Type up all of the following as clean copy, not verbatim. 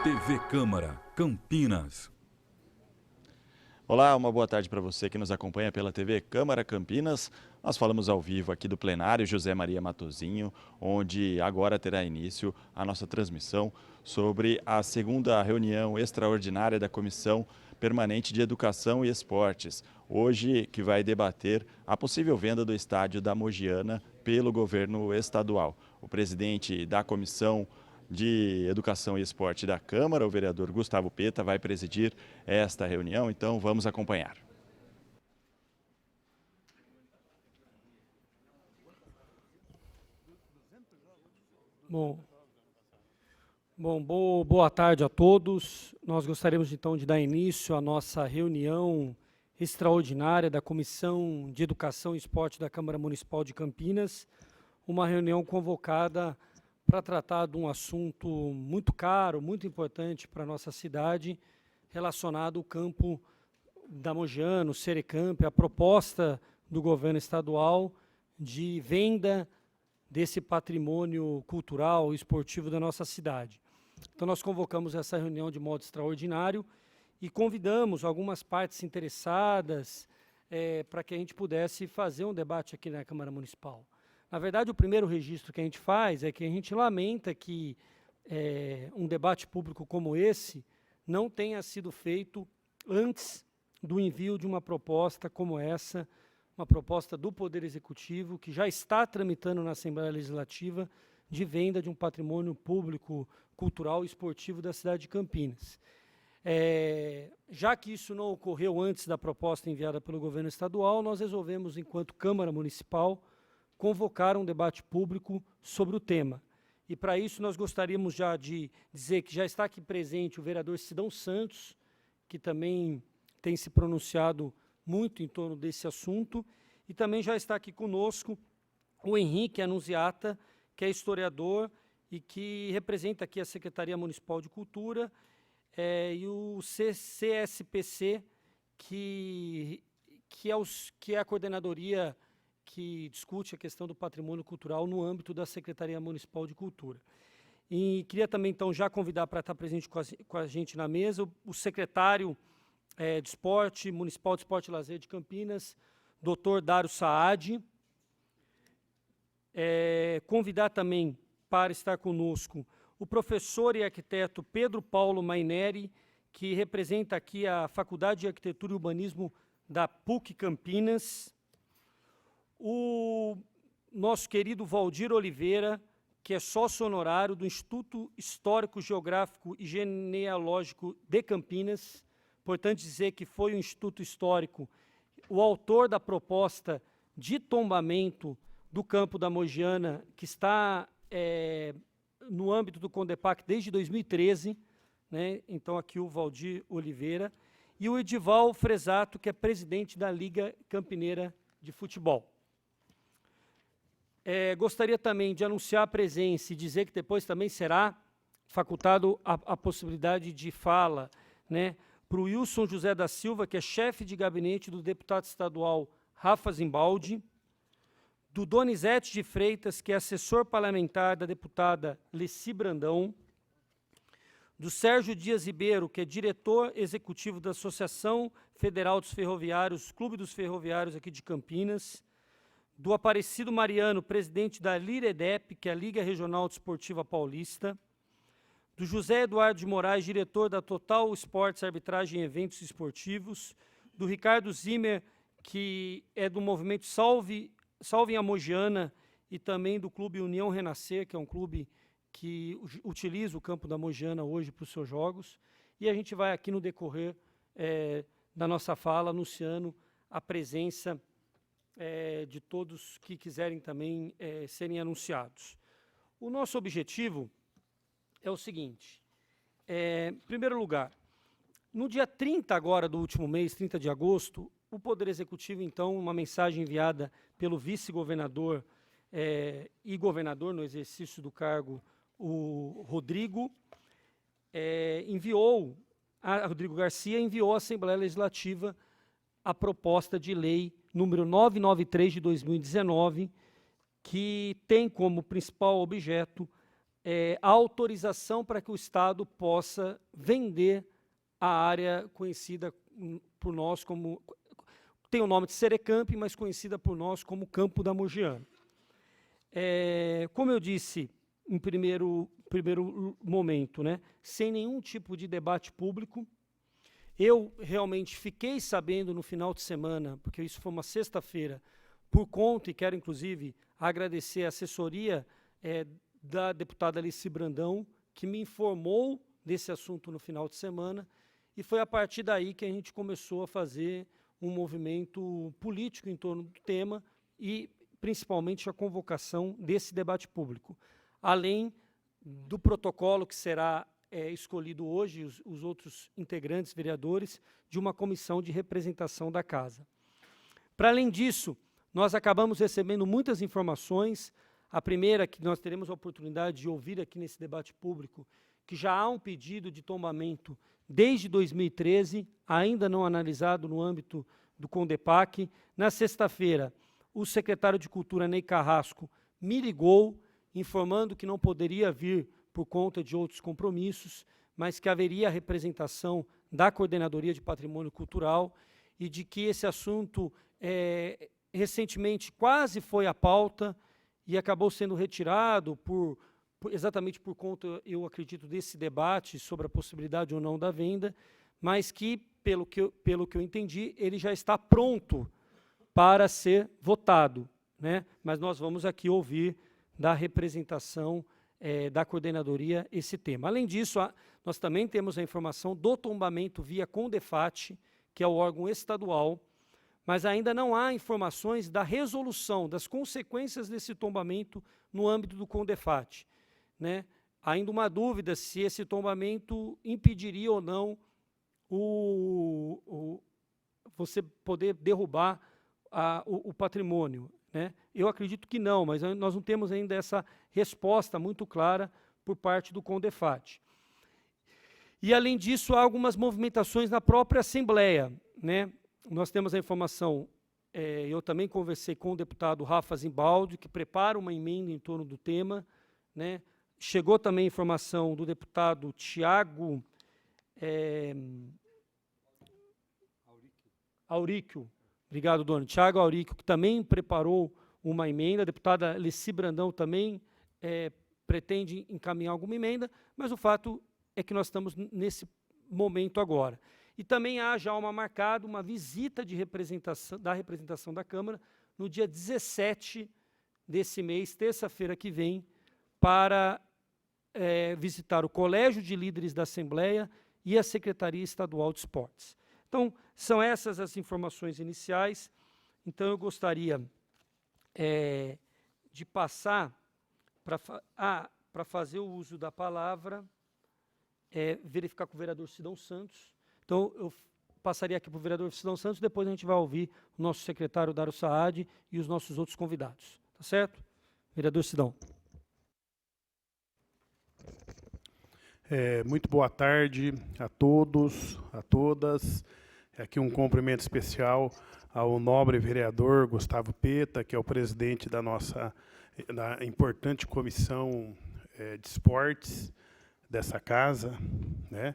TV Câmara, Campinas. Olá, uma boa tarde para você que nos acompanha pela TV Câmara Campinas. Nós falamos ao vivo aqui do plenário José Maria Matosinho, onde agora terá início a nossa transmissão sobre a segunda reunião extraordinária da Comissão Permanente de Educação e Esportes. Hoje que vai debater a possível venda do estádio da Mogiana pelo governo estadual. O presidente da Comissão de Educação e Esporte da Câmara, o vereador Gustavo Peta, vai presidir esta reunião, então vamos acompanhar. Boa tarde a todos. Nós gostaríamos então de dar início à nossa reunião extraordinária da Comissão de Educação e Esporte da Câmara Municipal de Campinas, uma reunião convocada para tratar de um assunto muito caro, muito importante para a nossa cidade, relacionado ao campo da Mogiana, o Serecamp, a proposta do governo estadual de venda desse patrimônio cultural e esportivo da nossa cidade. Então, nós convocamos essa reunião de modo extraordinário e convidamos algumas partes interessadas para que a gente pudesse fazer um debate aqui na Câmara Municipal. Na verdade, o primeiro registro que a gente faz é que a gente lamenta que um debate público como esse não tenha sido feito antes do envio de uma proposta como essa, uma proposta do Poder Executivo, que já está tramitando na Assembleia Legislativa, de venda de um patrimônio público, cultural e esportivo da cidade de Campinas. Já que isso não ocorreu antes da proposta enviada pelo governo estadual, nós resolvemos, enquanto Câmara Municipal, convocar um debate público sobre o tema. E, para isso, nós gostaríamos já de dizer que já está aqui presente o vereador Sidão Santos, que também tem se pronunciado muito em torno desse assunto, e também já está aqui conosco o Henrique Annunziata, que é historiador e que representa aqui a Secretaria Municipal de Cultura, e o CSPC, que é a coordenadoria que discute a questão do patrimônio cultural no âmbito da Secretaria Municipal de Cultura. E queria também, então, já convidar para estar presente com a gente na mesa o secretário de Esporte, Municipal de Esporte e Lazer de Campinas, Dr. Dário Saad. Convidar também para estar conosco o professor e arquiteto Pedro Paulo Maineri, que representa aqui a Faculdade de Arquitetura e Urbanismo da PUC Campinas, o nosso querido Valdir Oliveira, que é sócio honorário do Instituto Histórico, Geográfico e Genealógico de Campinas. Importante dizer que foi o Instituto Histórico o autor da proposta de tombamento do campo da Mogiana, que está no âmbito do Condepac desde 2013, né? Então, aqui o Valdir Oliveira, e o Edival Fresato, que é presidente da Liga Campineira de Futebol. Gostaria também de anunciar a presença e dizer que depois também será facultado a possibilidade de fala, né, para o Wilson José da Silva, que é chefe de gabinete do deputado estadual Rafa Zimbaldi, do Donizete de Freitas, que é assessor parlamentar da deputada Leci Brandão, do Sérgio Dias Ribeiro, que é diretor executivo da Associação Federal dos Ferroviários, Clube dos Ferroviários aqui de Campinas, do Aparecido Mariano, presidente da LIREDEP, que é a Liga Regional Desportiva Paulista, do José Eduardo de Moraes, diretor da Total Esportes Arbitragem e Eventos Esportivos, do Ricardo Zimmer, que é do movimento Salvem a Mogiana, e também do Clube União Renascer, que é um clube que utiliza o campo da Mogiana hoje para os seus jogos. E a gente vai aqui no decorrer da nossa fala, anunciando a presença de todos que quiserem também serem anunciados. O nosso objetivo é o seguinte: em primeiro lugar, no dia 30 agora do último mês, 30 de agosto, o Poder Executivo, então, uma mensagem enviada pelo vice-governador e governador no exercício do cargo, o Rodrigo, Rodrigo Garcia enviou à Assembleia Legislativa a proposta de lei número 993 de 2019, que tem como principal objeto a autorização para que o Estado possa vender a área conhecida por nós como, tem o nome de Serecamp, mas conhecida por nós como Campo da Mogiana. Como eu disse em primeiro momento, né, sem nenhum tipo de debate público, eu realmente fiquei sabendo no final de semana, porque isso foi uma sexta-feira, por conta, e quero inclusive agradecer a assessoria da deputada Alice Brandão, que me informou desse assunto no final de semana, e foi a partir daí que a gente começou a fazer um movimento político em torno do tema e, principalmente, a convocação desse debate público. Além do protocolo que será escolhido hoje, os outros integrantes, vereadores, de uma comissão de representação da Casa. Para além disso, nós acabamos recebendo muitas informações. A primeira, que nós teremos a oportunidade de ouvir aqui nesse debate público, que já há um pedido de tombamento desde 2013, ainda não analisado no âmbito do CONDEPAC. Na sexta-feira, o secretário de Cultura, Ney Carrasco, me ligou, informando que não poderia vir por conta de outros compromissos, mas que haveria a representação da Coordenadoria de Patrimônio Cultural e de que esse assunto, recentemente, quase foi à pauta e acabou sendo retirado exatamente por conta, eu acredito, desse debate sobre a possibilidade ou não da venda, mas que, pelo que eu entendi, ele já está pronto para ser votado, né? Mas nós vamos aqui ouvir da representação da coordenadoria esse tema. Além disso, nós também temos a informação do tombamento via CONDEFAT, que é o órgão estadual, mas ainda não há informações da resolução, das consequências desse tombamento no âmbito do CONDEFAT, né? Ainda uma dúvida se esse tombamento impediria ou não você poder derrubar o patrimônio, né? Eu acredito que não, mas nós não temos ainda essa resposta muito clara por parte do CONDEFAT. E, além disso, há algumas movimentações na própria Assembleia, né? Nós temos a informação, eu também conversei com o deputado Rafa Zimbaldi, que prepara uma emenda em torno do tema, né? Chegou também a informação do deputado Tiago Auríquio, obrigado, Dona. Tiago Auríquio, que também preparou uma emenda, a deputada Alice Brandão também pretende encaminhar alguma emenda, mas o fato é que nós estamos nesse momento agora. E também há já marcada uma visita de representação da Câmara no dia 17 desse mês, terça-feira que vem, para visitar o Colégio de Líderes da Assembleia e a Secretaria Estadual de Esportes. Então, são essas as informações iniciais. Então, eu gostaria de passar para fazer o uso da palavra, verificar com o vereador Sidão Santos. Então, eu passaria aqui para o vereador Sidão Santos, depois a gente vai ouvir o nosso secretário Dário Saad e os nossos outros convidados. Tá certo? Vereador Sidão. Muito boa tarde a todos, a todas. Aqui um cumprimento especial ao nobre vereador Gustavo Peta, que é o presidente da importante comissão de esportes dessa casa, né?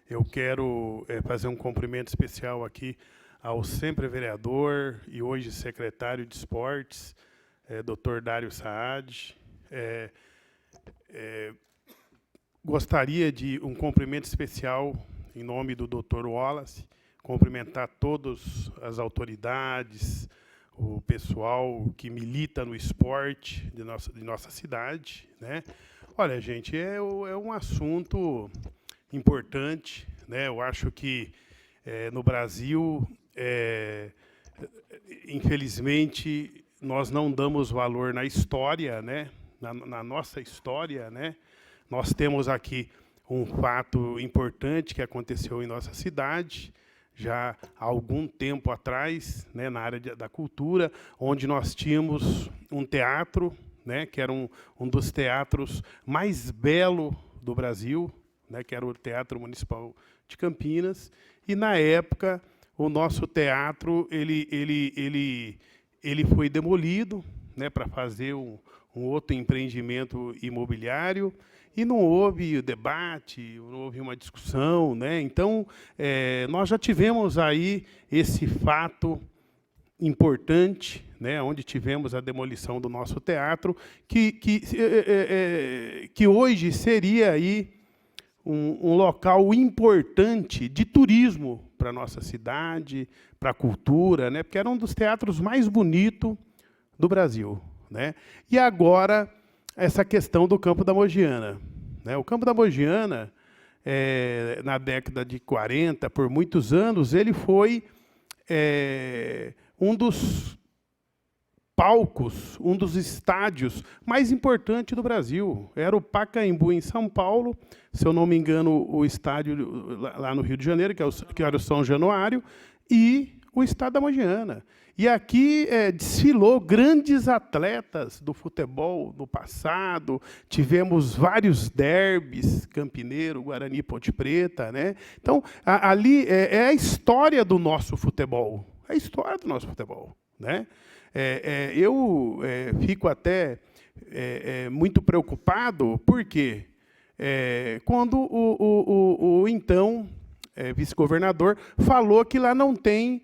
Eu quero fazer um cumprimento especial aqui ao sempre vereador e hoje secretário de esportes, Dr. Dário Saad. Gostaria de um cumprimento especial em nome do Dr. Wallace, cumprimentar todas as autoridades, o pessoal que milita no esporte de nossa cidade, né? Olha, gente, é um assunto importante, né? Eu acho que no Brasil, infelizmente, nós não damos valor na história, né? Na nossa história, né? Nós temos aqui um fato importante que aconteceu em nossa cidade, já há algum tempo atrás, né, na área da cultura, onde nós tínhamos um teatro, né, que era um dos teatros mais belos do Brasil, né, que era o Teatro Municipal de Campinas, e, na época, o nosso teatro ele foi demolido, né, para fazer um outro empreendimento imobiliário, e não houve debate, não houve uma discussão, né? Então, nós já tivemos aí esse fato importante, né, onde tivemos a demolição do nosso teatro, que hoje seria aí um local importante de turismo para a nossa cidade, para a cultura, né, porque era um dos teatros mais bonitos do Brasil, né? E agora, essa questão do Campo da Mogiana, né? O Campo da Mogiana, na década de 40, por muitos anos, ele foi um dos palcos, um dos estádios mais importantes do Brasil. Era o Pacaembu, em São Paulo, se eu não me engano, o estádio lá no Rio de Janeiro, que era o São Januário, e o Estádio da Mogiana. E aqui desfilou grandes atletas do futebol no passado, tivemos vários derbys, Campineiro, Guarani, Ponte Preta, né? Então, ali é a história do nosso futebol, é a história do nosso futebol, né? Eu fico até muito preocupado, porque quando o então vice-governador falou que lá não tem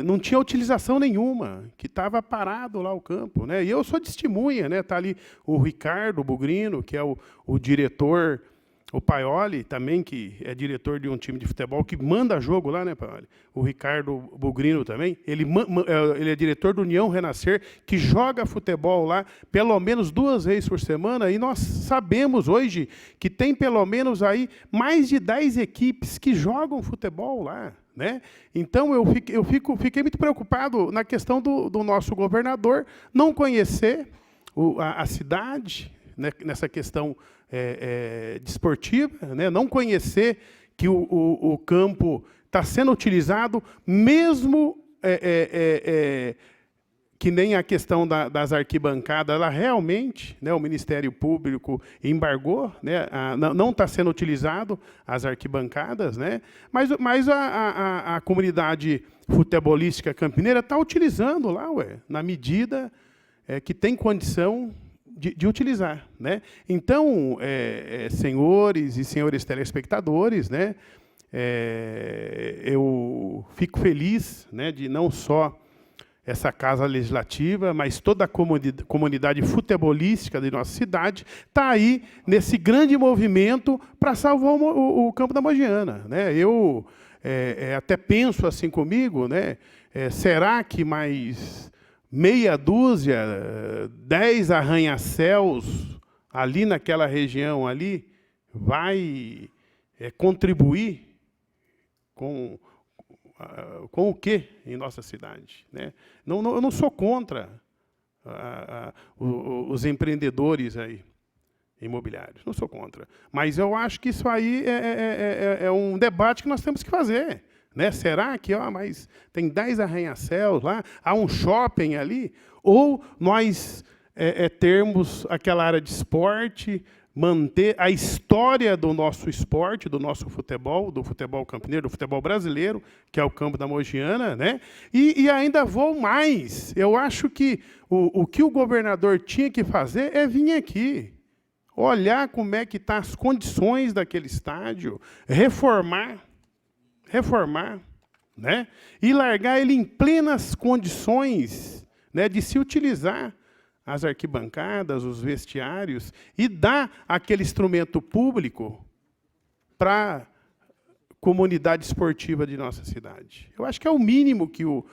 não tinha utilização nenhuma, que estava parado lá o campo, né? E eu sou testemunha, né? Está ali o Ricardo Bugrino, que é o diretor, o Paioli também, que é diretor de um time de futebol, que manda jogo lá, né, Paioli? O Ricardo Bugrino também, ele é diretor do União Renascer, que joga futebol lá pelo menos 2 vezes por semana, e nós sabemos hoje que tem pelo menos aí mais de 10 equipes que jogam futebol lá, né? Então, fiquei muito preocupado na questão do nosso governador não conhecer a cidade, né, nessa questão desportiva, né, não conhecer que o campo está sendo utilizado, mesmo que nem a questão das arquibancadas, ela realmente, né, o Ministério Público embargou, né, não está sendo utilizado as arquibancadas, né, mas a comunidade futebolística campineira está utilizando lá, na medida que tem condição de utilizar, né? Então, senhores e senhores telespectadores, né, eu fico feliz, né, de não só essa Casa Legislativa, mas toda a comunidade futebolística de nossa cidade está aí nesse grande movimento para salvar o Campo da Mogiana, né? Eu até penso assim comigo, né? Será que mais meia dúzia, 10 arranha-céus ali naquela região ali vai contribuir com o quê em nossa cidade, né? Eu não sou contra os empreendedores aí, imobiliários, não sou contra. Mas eu acho que isso aí é um debate que nós temos que fazer, né? Será que mas tem 10 arranha-céus lá, há um shopping ali? Ou nós termos aquela área de esporte, manter a história do nosso esporte, do nosso futebol, do futebol campineiro, do futebol brasileiro, que é o Campo da Mogiana, né? E ainda vou mais. Eu acho que o que o governador tinha que fazer é vir aqui, olhar como é que estão as condições daquele estádio, reformar, né? E largar ele em plenas condições, né, de se utilizar as arquibancadas, os vestiários, e dar aquele instrumento público para a comunidade esportiva de nossa cidade. Eu acho que é o mínimo que o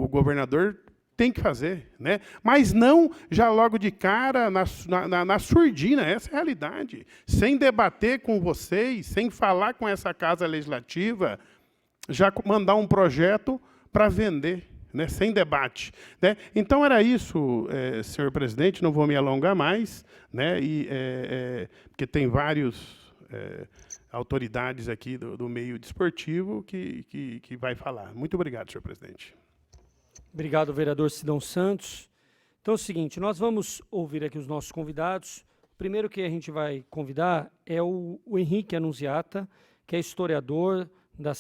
governador tem que fazer, né? Mas não já logo de cara, na surdina, essa é a realidade. Sem debater com vocês, sem falar com essa Casa Legislativa, já mandar um projeto para vender, né, sem debate, né? Então, era isso, senhor presidente, não vou me alongar mais, né, porque tem várias autoridades aqui do meio desportivo que vai falar. Muito obrigado, senhor presidente. Obrigado, vereador Sidão Santos. Então é o seguinte, nós vamos ouvir aqui os nossos convidados. O primeiro que a gente vai convidar é o Henrique Annunziata, que é historiador da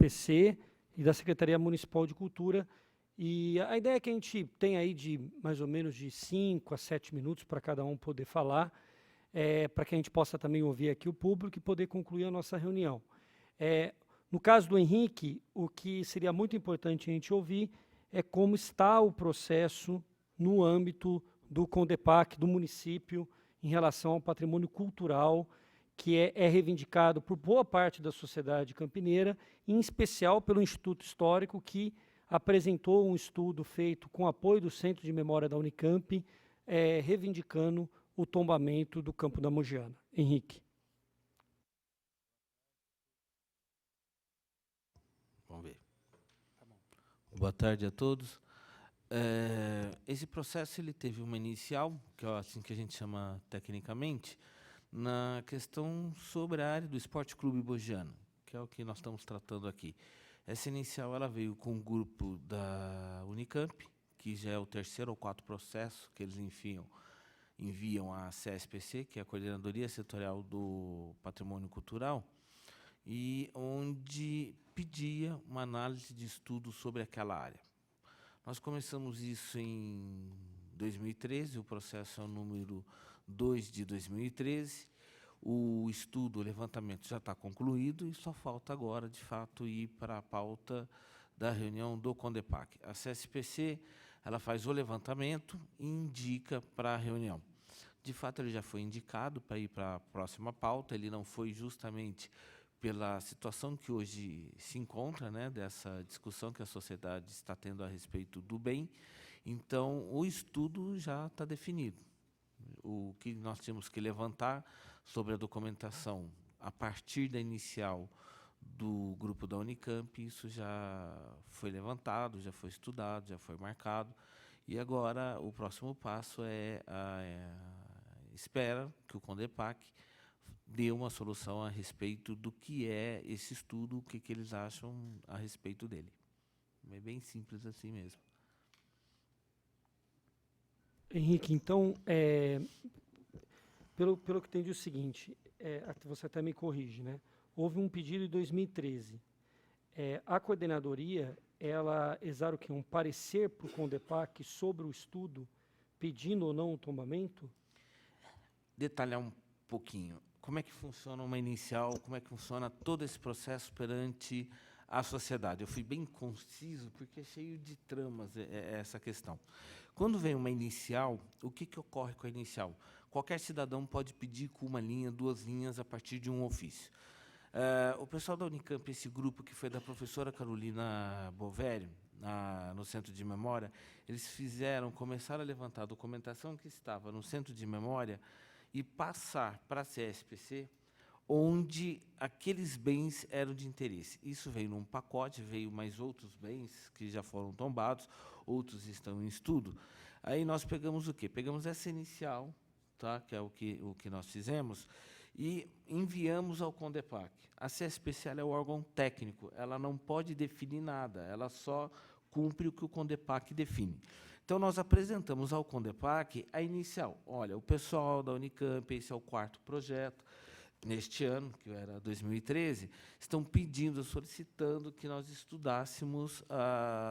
CSPC e da Secretaria Municipal de Cultura. E a ideia é que a gente tem aí de mais ou menos de 5 a 7 minutos para cada um poder falar, para que a gente possa também ouvir aqui o público e poder concluir a nossa reunião. No caso do Henrique, o que seria muito importante a gente ouvir é como está o processo no âmbito do CONDEPAC, do município, em relação ao patrimônio cultural, que é reivindicado por boa parte da sociedade campineira, em especial pelo Instituto Histórico, que apresentou um estudo feito com apoio do Centro de Memória da Unicamp, reivindicando o tombamento do Campo da Mogiana. Henrique. Vamos ver. Boa tarde a todos. Esse processo ele teve uma inicial, que é assim que a gente chama tecnicamente, na questão sobre a área do Esporte Clube Mogiana, que é o que nós estamos tratando aqui. Essa inicial ela veio com um grupo da Unicamp, que já é o 3º ou 4º processo que eles enviam à CSPC, que é a Coordenadoria Setorial do Patrimônio Cultural, e onde pedia uma análise de estudo sobre aquela área. Nós começamos isso em 2013, o processo é o número 2 de 2013. O estudo, o levantamento já está concluído e só falta agora, de fato, ir para a pauta da reunião do CONDEPAC. A CSPC ela faz o levantamento e indica para a reunião. De fato, ele já foi indicado para ir para a próxima pauta, ele não foi justamente pela situação que hoje se encontra, né, dessa discussão que a sociedade está tendo a respeito do bem. Então, o estudo já está definido. O que nós tínhamos que levantar sobre a documentação a partir da inicial do grupo da Unicamp, isso já foi levantado, já foi estudado, já foi marcado. E agora o próximo passo é a espera que o CONDEPAC dê uma solução a respeito do que é esse estudo, o que eles acham a respeito dele. É bem simples assim mesmo. Henrique, então, pelo que entendi o seguinte, você até me corrige, né? Houve um pedido em 2013. A coordenadoria, ela exara o quê? Um parecer para o CONDEPAC sobre o estudo, pedindo ou não o tombamento? Detalhar um pouquinho. Como é que funciona uma inicial, como é que funciona todo esse processo perante a sociedade? Eu fui bem conciso, porque é cheio de tramas essa questão. Quando vem uma inicial, o que ocorre com a inicial? Qualquer cidadão pode pedir com uma linha, 2 linhas, a partir de um ofício. O pessoal da Unicamp, esse grupo que foi da professora Carolina Bovério, no Centro de Memória, eles começaram a levantar a documentação que estava no Centro de Memória e passar para a CSPC, onde aqueles bens eram de interesse. Isso veio num pacote, veio mais outros bens que já foram tombados, outros estão em estudo. Aí nós pegamos o quê? Pegamos essa inicial, tá? Que é o que nós fizemos, e enviamos ao CONDEPAC. A CSPC é o órgão técnico, ela não pode definir nada, ela só cumpre o que o CONDEPAC define. Então, nós apresentamos ao CONDEPAC a inicial. Olha, o pessoal da Unicamp, esse é o 4º projeto, neste ano, que era 2013, estão pedindo, solicitando que nós estudássemos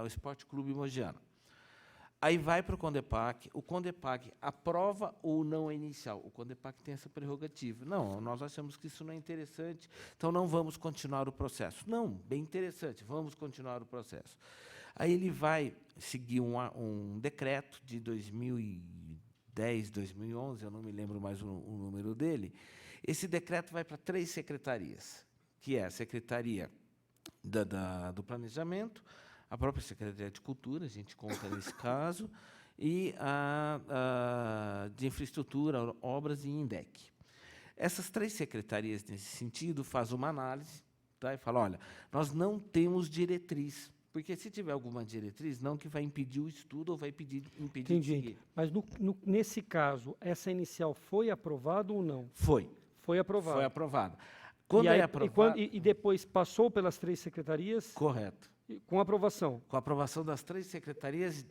o Esporte Clube Mogiana. Aí vai para o CONDEPAC aprova ou não a inicial. O CONDEPAC tem essa prerrogativa. Não, nós achamos que isso não é interessante, então não vamos continuar o processo. Não, bem interessante, vamos continuar o processo. Aí ele vai seguir um decreto de 2010, 2011, eu não me lembro mais o número dele. Esse decreto vai para 3 secretarias, que é a Secretaria do Planejamento, a própria Secretaria de Cultura, a gente conta nesse caso, e a de Infraestrutura, Obras e INDEC. Essas 3 secretarias, nesse sentido, fazem uma análise, tá, e falam, olha, nós não temos diretriz, porque se tiver alguma diretriz, não que vai impedir o estudo ou vai impedir de seguir. Mas nesse caso, essa inicial foi aprovada ou não? Foi. Foi aprovada. Foi aprovada. Quando é aprovada... E depois passou pelas 3 secretarias? Correto. Com aprovação? Com a aprovação das 3 secretarias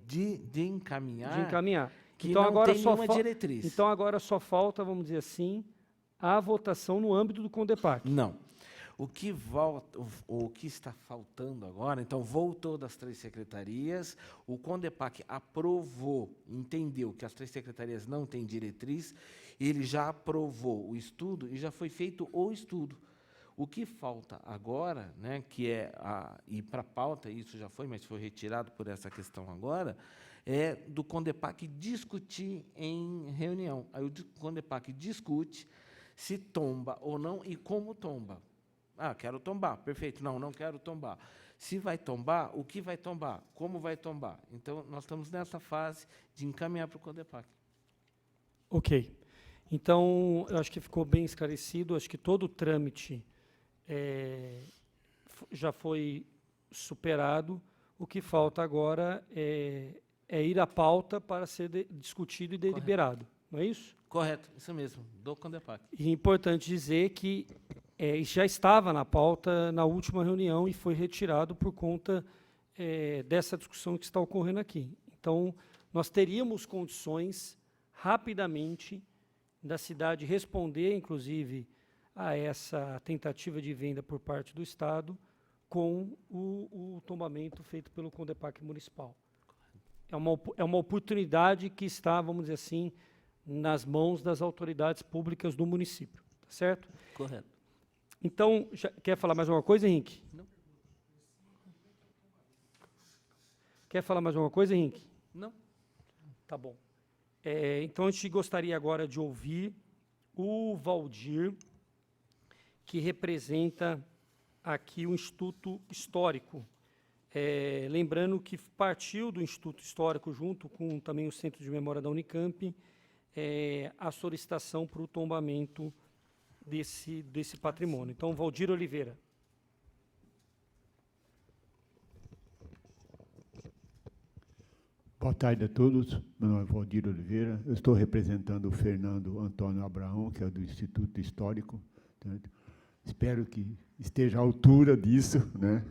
de encaminhar. De encaminhar. Que então, não agora tem só nenhuma diretriz. Então, agora só falta, vamos dizer assim, a votação no âmbito do CONDEPAC. Não. O que volta, o que está faltando agora, então, voltou das 3 secretarias, o CONDEPAC aprovou, entendeu que as 3 secretarias não têm diretriz, ele já aprovou o estudo e já foi feito o estudo. O que falta agora, né, que é ir para a pauta, isso já foi, mas foi retirado por essa questão agora, é do CONDEPAC discutir em reunião. Aí o CONDEPAC discute se tomba ou não e como tomba. Ah, quero tombar, perfeito. Não, não quero tombar. Se vai tombar, o que vai tombar? Como vai tombar? Então, nós estamos nessa fase de encaminhar para o CONDEPAC. Ok. Então, eu acho que ficou bem esclarecido. Acho que todo o trâmite já foi superado. O que falta agora é ir à pauta para ser discutido e deliberado. Não é isso? Correto, isso mesmo, do CONDEPAC. E é importante dizer que já estava na pauta na última reunião e foi retirado por conta dessa discussão que está ocorrendo aqui. Então, nós teríamos condições, rapidamente, da cidade responder, inclusive, a essa tentativa de venda por parte do Estado com o tombamento feito pelo CONDEPAC municipal. É uma oportunidade que está, vamos dizer assim, nas mãos das autoridades públicas do município. Tá certo? Correto. Então, quer falar mais alguma coisa, Henrique? Não. Quer falar mais alguma coisa, Henrique? Não. Tá bom. Então, a gente gostaria agora de ouvir o Valdir, que representa aqui o Instituto Histórico. Lembrando que partiu do Instituto Histórico, junto com também o Centro de Memória da Unicamp, a solicitação para o tombamento desse patrimônio. Então, Valdir Oliveira. Boa tarde a todos. Meu nome é Valdir Oliveira. Eu estou representando o Fernando Antônio Abraão, que é do Instituto Histórico. Espero que esteja à altura disso, né?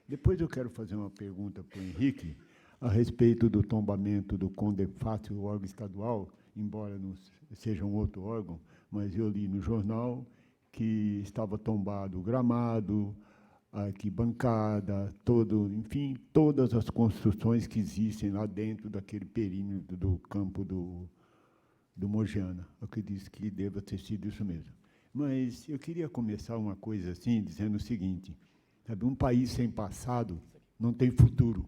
Depois eu quero fazer uma pergunta para o Henrique a respeito do tombamento do CONDEPAC, o órgão estadual, embora não seja um outro órgão, mas eu li no jornal que estava tombado o gramado, a arquibancada, enfim, todas as construções que existem lá dentro daquele perímetro do campo do Mogiana. Eu acredito que deva ter sido isso mesmo. Mas eu queria começar uma coisa assim, dizendo o seguinte: sabe, um país sem passado não tem futuro.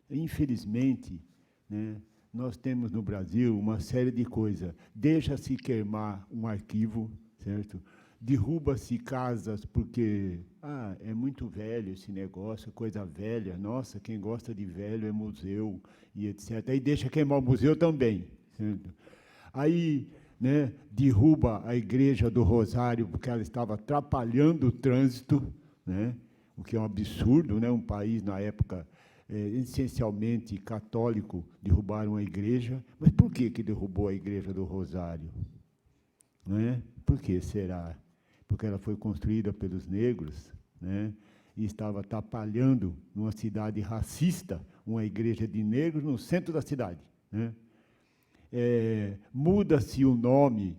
Infelizmente, né, nós temos no Brasil uma série de coisas. Deixa-se queimar um arquivo, certo? Derruba-se casas porque é muito velho esse negócio, coisa velha. Nossa, quem gosta de velho é museu e etc. Aí deixa queimar o museu também, certo? Aí, né, derruba a Igreja do Rosário porque ela estava atrapalhando o trânsito, né, o que é um absurdo, né, um país, na época, essencialmente católico, derrubaram a igreja. Mas por que derrubou a Igreja do Rosário? Não é? Por que será? Porque ela foi construída pelos negros, né, e estava atrapalhando, numa cidade racista, uma igreja de negros no centro da cidade, né? Muda-se o nome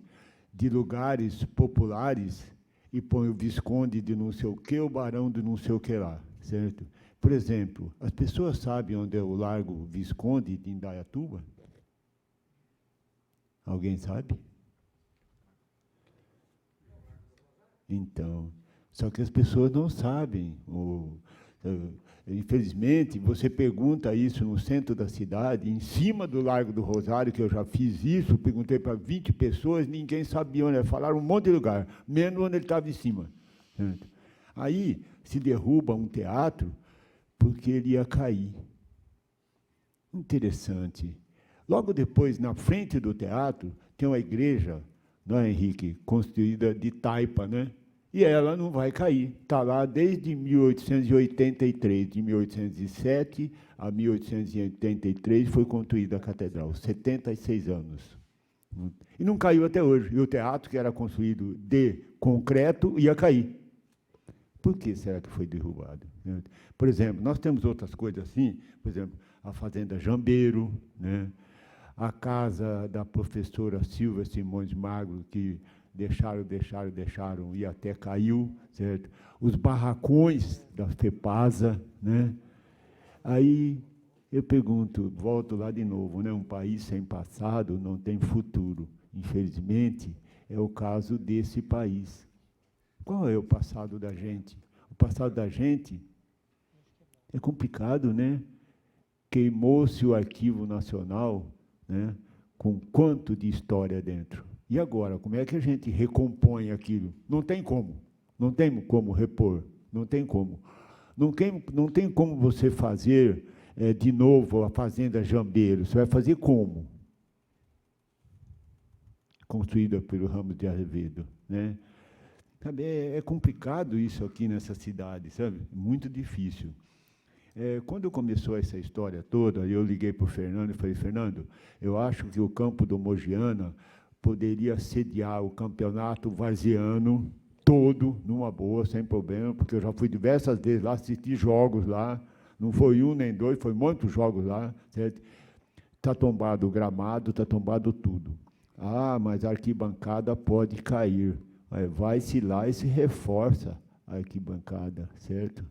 de lugares populares e põe o Visconde de não sei o quê, o Barão de não sei o que lá, certo? Por exemplo, as pessoas sabem onde é o Largo Visconde de Indaiatuba? Alguém sabe? Então, só que as pessoas não sabem. Infelizmente, você pergunta isso no centro da cidade, em cima do Largo do Rosário, que eu já fiz isso, perguntei para 20 pessoas, ninguém sabia onde, falaram um monte de lugar, menos onde ele estava em cima. Certo? Aí se derruba um teatro porque ele ia cair. Interessante. Logo depois, na frente do teatro, tem uma igreja, não é, Henrique, construída de taipa, né? E ela não vai cair. Está lá desde 1883. De 1807 a 1883 foi construída a catedral, 76 anos. E não caiu até hoje. E o teatro, que era construído de concreto, ia cair. Por que será que foi derrubado? Por exemplo, nós temos outras coisas assim, por exemplo, a Fazenda Jambeiro, né? A casa da professora Silvia Simões Magro, que deixaram, e até caiu, certo? Os barracões da FEPASA, né? Aí eu pergunto, volto lá de novo, né? Um país sem passado não tem futuro. Infelizmente, é o caso desse país. Qual é o passado da gente? O passado da gente é complicado, né? Queimou-se o Arquivo Nacional, né? Com quanto de história dentro. E agora, como é que a gente recompõe aquilo? Não tem como. Não tem como repor. Não tem como. Não tem como você fazer de novo a Fazenda Jambeiro. Você vai fazer como? Construída pelo Ramos de Azevedo, né? Sabe, é complicado isso aqui nessa cidade, sabe? Muito difícil. Quando começou essa história toda, eu liguei para o Fernando e falei, Fernando, eu acho que o campo do Mogiana poderia sediar o campeonato varziano todo, numa boa, sem problema, porque eu já fui diversas vezes lá, assisti jogos lá, não foi um nem dois, foi muitos jogos lá, certo? Está tombado o gramado, está tombado tudo. Ah, mas a arquibancada pode cair. Vai-se lá e se reforça a arquibancada, certo?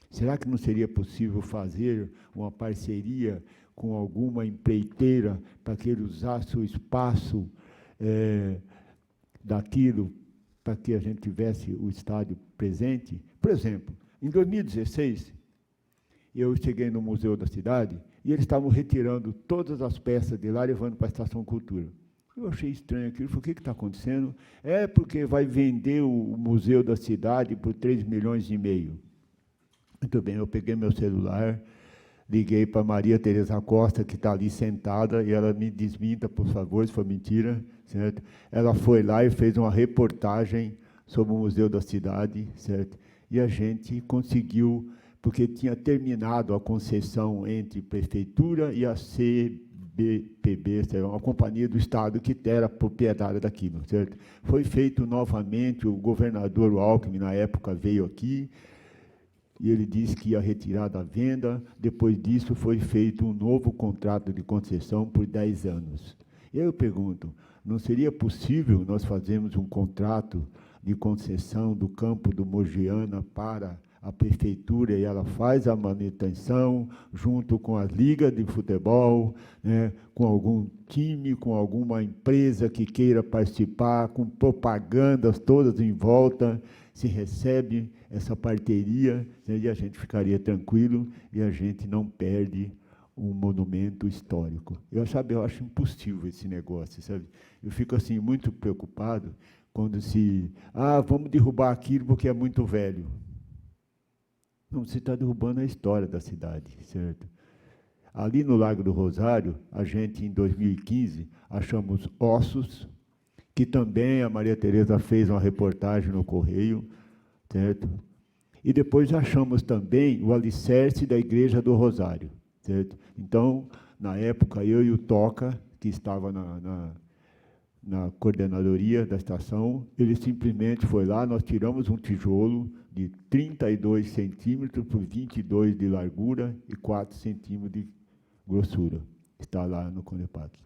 Será que não seria possível fazer uma parceria com alguma empreiteira para que ele usasse o espaço daquilo para que a gente tivesse o estádio presente? Por exemplo, em 2016, eu cheguei no Museu da Cidade e eles estavam retirando todas as peças de lá e levando para a Estação Cultura. Eu achei estranho aquilo, falei, o que está acontecendo? É porque vai vender o Museu da Cidade por 3,5 milhões. Muito bem, eu peguei meu celular, liguei para Maria Tereza Costa, que está ali sentada, e ela me desminta, por favor, se for mentira, certo? Ela foi lá e fez uma reportagem sobre o Museu da Cidade, certo? E a gente conseguiu, porque tinha terminado a concessão entre prefeitura e a CBPB, uma companhia do Estado que era proprietária daquilo, certo? Foi feito novamente, o governador Alckmin, na época, veio aqui, e ele disse que ia retirar da venda. Depois disso, foi feito um novo contrato de concessão por 10 anos. E aí eu pergunto, não seria possível nós fazermos um contrato de concessão do campo do Mogiana para a prefeitura, e ela faz a manutenção junto com as ligas de futebol, né, com algum time, com alguma empresa que queira participar, com propagandas todas em volta, se recebe essa parceria, né, e a gente ficaria tranquilo e a gente não perde um monumento histórico. Eu acho impossível esse negócio, sabe? Eu fico assim muito preocupado quando vamos derrubar aquilo porque é muito velho. Não, você está derrubando a história da cidade, certo? Ali no Lago do Rosário, a gente, em 2015, achamos ossos, que também a Maria Tereza fez uma reportagem no Correio, certo? E depois achamos também o alicerce da Igreja do Rosário, certo? Então, na época, eu e o Toca, que estava na coordenadoria da estação, ele simplesmente foi lá, nós tiramos um tijolo de 32 centímetros por 22 de largura e 4 centímetros de grossura. Está lá no Conepac.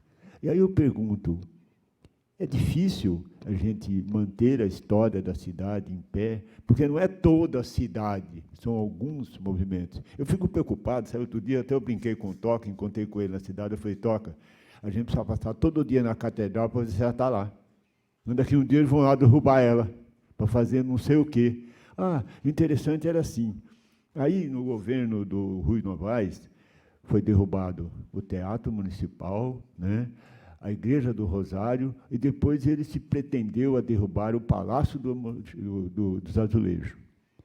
E aí eu pergunto, é difícil a gente manter a história da cidade em pé, porque não é toda a cidade, são alguns movimentos. Eu fico preocupado, sabe, outro dia até eu brinquei com o Toca, encontrei com ele na cidade, eu falei, Toca, a gente precisa passar todo dia na catedral para ver se ela está lá. Daqui um dia eles vão lá derrubar ela, para fazer não sei o quê. Interessante era assim. Aí, no governo do Rui Novaes, foi derrubado o Teatro Municipal, né, a Igreja do Rosário, e depois ele se pretendeu a derrubar o Palácio dos Azulejos,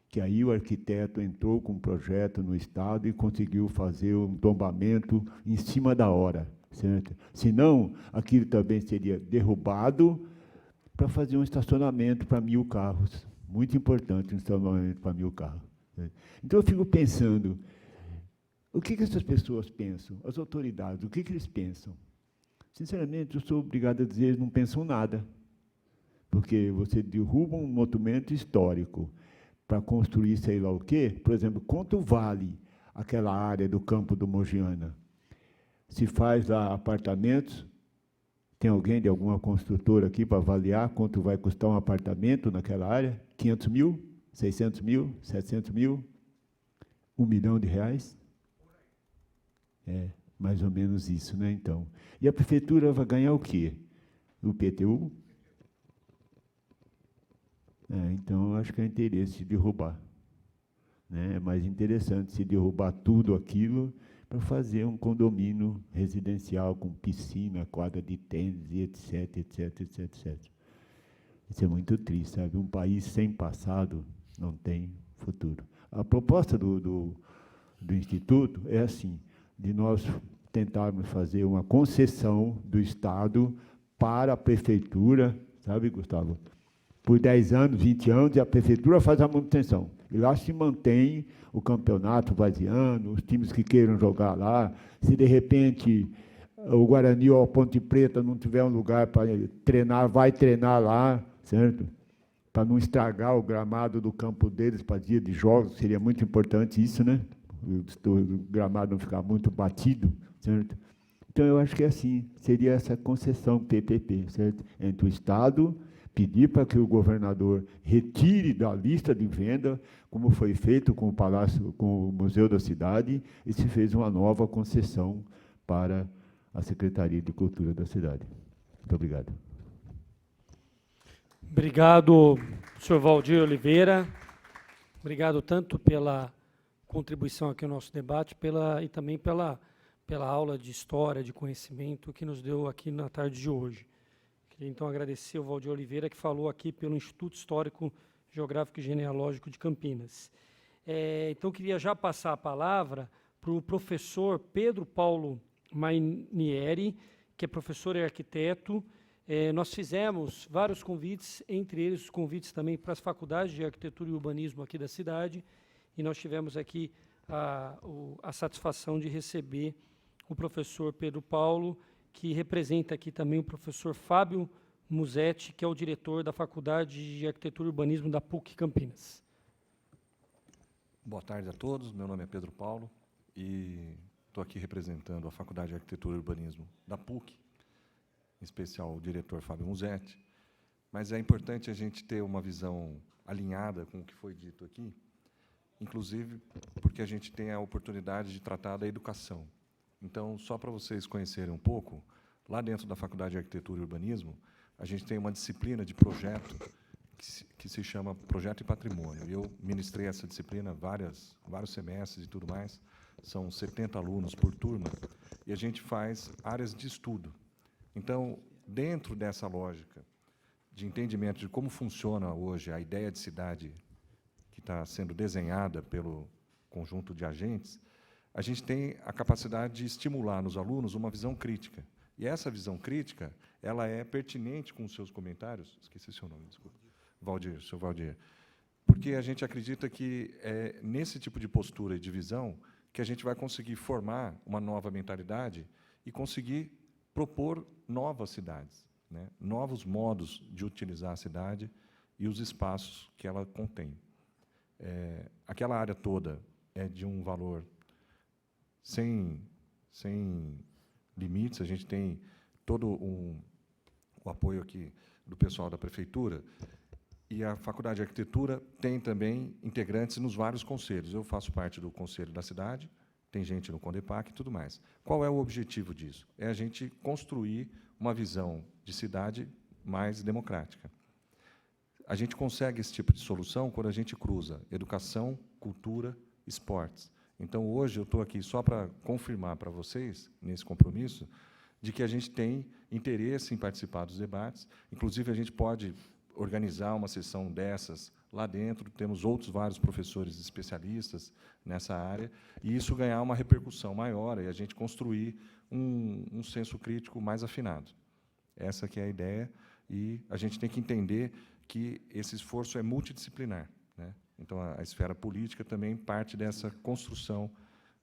que aí o arquiteto entrou com um projeto no Estado e conseguiu fazer um tombamento em cima da hora, certo? Senão, aquilo também seria derrubado para fazer um estacionamento para 1.000 carros. Muito importante um estacionamento para 1.000 carros. Certo? Então, eu fico pensando, o que essas pessoas pensam? As autoridades, o que eles pensam? Sinceramente, eu sou obrigado a dizer, eles não pensam nada. Porque você derruba um monumento histórico para construir sei lá o quê. Por exemplo, quanto vale aquela área do campo do Mogiana? Se faz lá apartamentos, Tem alguém de alguma construtora aqui para avaliar quanto vai custar um apartamento naquela área? 500 mil? 600 mil? 700 mil? R$ 1 milhão? É, mais ou menos isso, né, então. E a prefeitura vai ganhar o quê? O PTU? Então, eu acho que é interesse de derrubar. Né? É mais interessante se derrubar tudo aquilo para fazer um condomínio residencial com piscina, quadra de tênis, etc, etc, etc, etc. Isso é muito triste, sabe? Um país sem passado não tem futuro. A proposta do Instituto é assim, de nós tentarmos fazer uma concessão do Estado para a prefeitura, sabe, Gustavo? Por 10 anos, 20 anos, e a prefeitura faz a manutenção. E lá se mantém o campeonato vaziando, os times que queiram jogar lá. Se, de repente, o Guarani ou a Ponte Preta não tiver um lugar para treinar, vai treinar lá, certo? Para não estragar o gramado do campo deles para dia de jogos, seria muito importante isso, né? O gramado não ficar muito batido, certo? Então, eu acho que é assim, seria essa concessão PPP, certo? Entre o Estado, pedir para que o governador retire da lista de venda, como foi feito com o Palácio, com o Museu da Cidade, e se fez uma nova concessão para a Secretaria de Cultura da cidade. Muito obrigado. Obrigado, senhor Valdir Oliveira. Obrigado tanto pela contribuição aqui ao nosso debate e também pela aula de história, de conhecimento que nos deu aqui na tarde de hoje. Queria, então, agradecer ao Valdir Oliveira, que falou aqui pelo Instituto Histórico, Geográfico e Genealógico de Campinas. Então, queria já passar a palavra para o professor Pedro Paulo Mainieri, que é professor e arquiteto. Nós fizemos vários convites, entre eles os convites também para as faculdades de arquitetura e urbanismo aqui da cidade, e nós tivemos aqui a satisfação de receber o professor Pedro Paulo, que representa aqui também o professor Fábio Musetti, que é o diretor da Faculdade de Arquitetura e Urbanismo da PUC Campinas. Boa tarde a todos, meu nome é Pedro Paulo e estou aqui representando a Faculdade de Arquitetura e Urbanismo da PUC, em especial o diretor Fábio Musetti, mas é importante a gente ter uma visão alinhada com o que foi dito aqui, inclusive porque a gente tem a oportunidade de tratar da educação. Então, só para vocês conhecerem um pouco, lá dentro da Faculdade de Arquitetura e Urbanismo, a gente tem uma disciplina de projeto que se chama Projeto e Patrimônio. Eu ministrei essa disciplina vários semestres e tudo mais, são 70 alunos por turma, e a gente faz áreas de estudo. Então, dentro dessa lógica de entendimento de como funciona hoje a ideia de cidade que está sendo desenhada pelo conjunto de agentes, a gente tem a capacidade de estimular nos alunos uma visão crítica. E essa visão crítica, ela é pertinente com os seus comentários. Esqueci seu nome, desculpa. Valdir, senhor Valdir. Porque a gente acredita que é nesse tipo de postura e de visão que a gente vai conseguir formar uma nova mentalidade e conseguir propor novas cidades, né? Novos modos de utilizar a cidade e os espaços que ela contém. Aquela área toda é de um valor sem limites, a gente tem todo o apoio aqui do pessoal da prefeitura, e a Faculdade de Arquitetura tem também integrantes nos vários conselhos. Eu faço parte do Conselho da Cidade, tem gente no Condepac e tudo mais. Qual é o objetivo disso? É a gente construir uma visão de cidade mais democrática. A gente consegue esse tipo de solução quando a gente cruza educação, cultura, esportes. Então, hoje, eu estou aqui só para confirmar para vocês, nesse compromisso, de que a gente tem interesse em participar dos debates. Inclusive, a gente pode organizar uma sessão dessas lá dentro, temos vários professores especialistas nessa área, e isso ganhar uma repercussão maior e a gente construir um senso crítico mais afinado. Essa que é a ideia, e a gente tem que entender que esse esforço é multidisciplinar, né? Então, a esfera política também parte dessa construção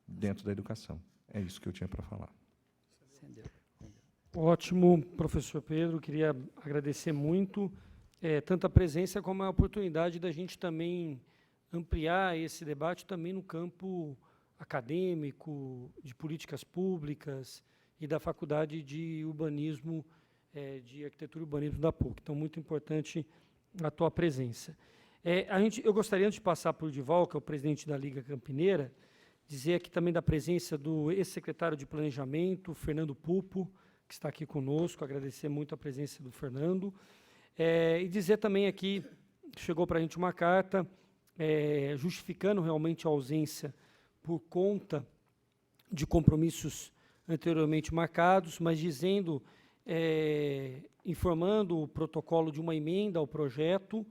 dentro da educação. É isso que eu tinha para falar. Ótimo, professor Pedro. Queria agradecer muito tanto a presença como a oportunidade da gente também ampliar esse debate também no campo acadêmico, de políticas públicas e da Faculdade de Urbanismo de Arquitetura e Urbanismo da PUC. Então, muito importante a tua presença. Eu gostaria, antes de passar para o Edival, que é o presidente da Liga Campineira, dizer aqui também da presença do ex-secretário de Planejamento, Fernando Pupo, que está aqui conosco, agradecer muito a presença do Fernando, e dizer também aqui, chegou para a gente uma carta justificando realmente a ausência por conta de compromissos anteriormente marcados, mas dizendo, informando o protocolo de uma emenda ao projeto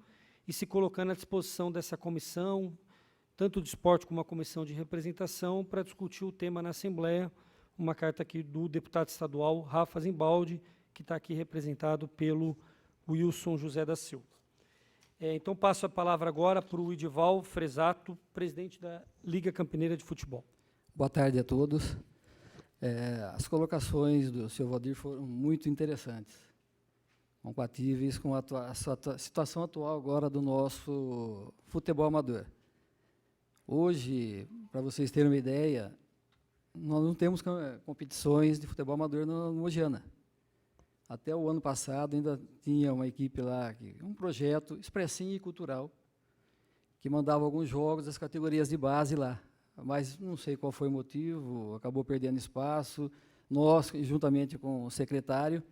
e se colocando à disposição dessa comissão, tanto de esporte como a comissão de representação, para discutir o tema na Assembleia. Uma carta aqui do deputado estadual Rafa Zimbaldi, que está aqui representado pelo Wilson José da Silva. Então, passo a palavra agora para o Edival Fresato, presidente da Liga Campineira de Futebol. Boa tarde a todos. As colocações do senhor Valdir foram muito interessantes, compatíveis com a situação atual agora do nosso futebol amador. Hoje, para vocês terem uma ideia, nós não temos competições de futebol amador no Mogiana. Até o ano passado ainda tinha uma equipe lá, um projeto expressinho e cultural, que mandava alguns jogos das categorias de base lá. Mas não sei qual foi o motivo, acabou perdendo espaço. Nós, juntamente com o secretário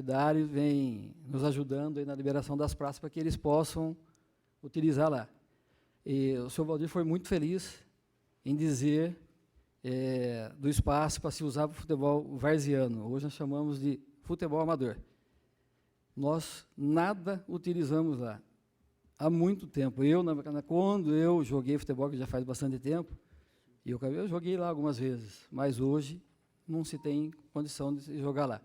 Dário, vem nos ajudando aí na liberação das praças para que eles possam utilizar lá. E o senhor Valdir foi muito feliz em dizer do espaço para se usar para o futebol varziano. Hoje nós chamamos de futebol amador. Nós nada utilizamos lá. Há muito tempo. Quando eu joguei futebol, que já faz bastante tempo, eu joguei lá algumas vezes, mas hoje não se tem condição de jogar lá.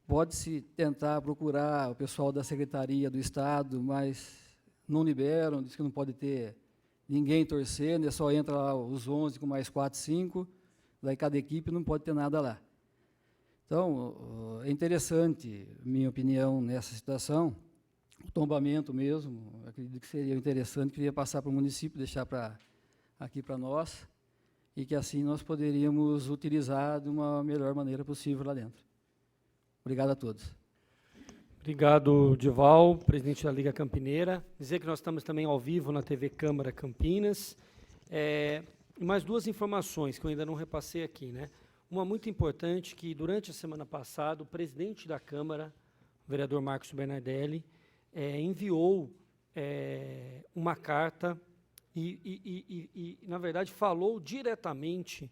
Pode-se tentar procurar o pessoal da Secretaria do Estado, mas não liberam, diz que não pode ter ninguém torcendo, só entra lá os 11 com mais 4, 5, daí cada equipe não pode ter nada lá. Então, é interessante, minha opinião, nessa situação, o tombamento mesmo, acredito que seria interessante, queria passar para o município, deixar aqui para nós, e que assim nós poderíamos utilizar de uma melhor maneira possível lá dentro. Obrigado a todos. Obrigado, Edival, presidente da Liga Campineira. Dizer que nós estamos também ao vivo na TV Câmara Campinas. E mais duas informações que eu ainda não repassei aqui, né? Uma muito importante, que durante a semana passada, o presidente da Câmara, o vereador Marcos Bernardelli, enviou uma carta e, na verdade, falou diretamente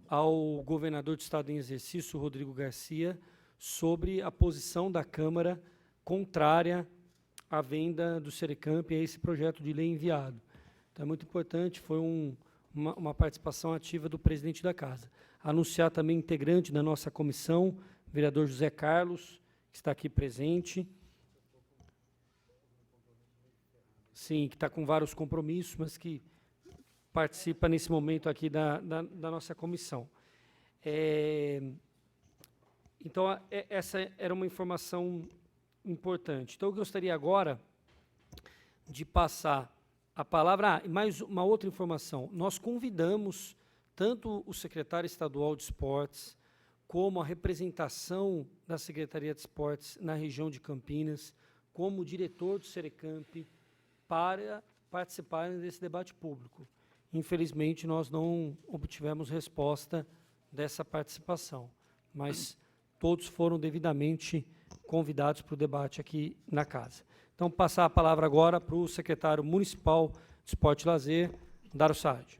ao governador do Estado em exercício, Rodrigo Garcia, sobre a posição da Câmara contrária à venda do Serecamp e a esse projeto de lei enviado. Então, é muito importante, foi uma participação ativa do presidente da Casa. Anunciar também integrante da nossa comissão, vereador José Carlos, que está aqui presente. Sim, que está com vários compromissos, mas que participa nesse momento aqui da nossa comissão. Então, essa era uma informação importante. Então, eu gostaria agora de passar a palavra. Mais uma outra informação. Nós convidamos tanto o secretário estadual de esportes, como a representação da Secretaria de Esportes na região de Campinas, como o diretor do Serecamp, para participarem desse debate público. Infelizmente, nós não obtivemos resposta dessa participação, mas todos foram devidamente convidados para o debate aqui na casa. Então, passar a palavra agora para o secretário municipal de Esporte e Lazer, Dário Saad.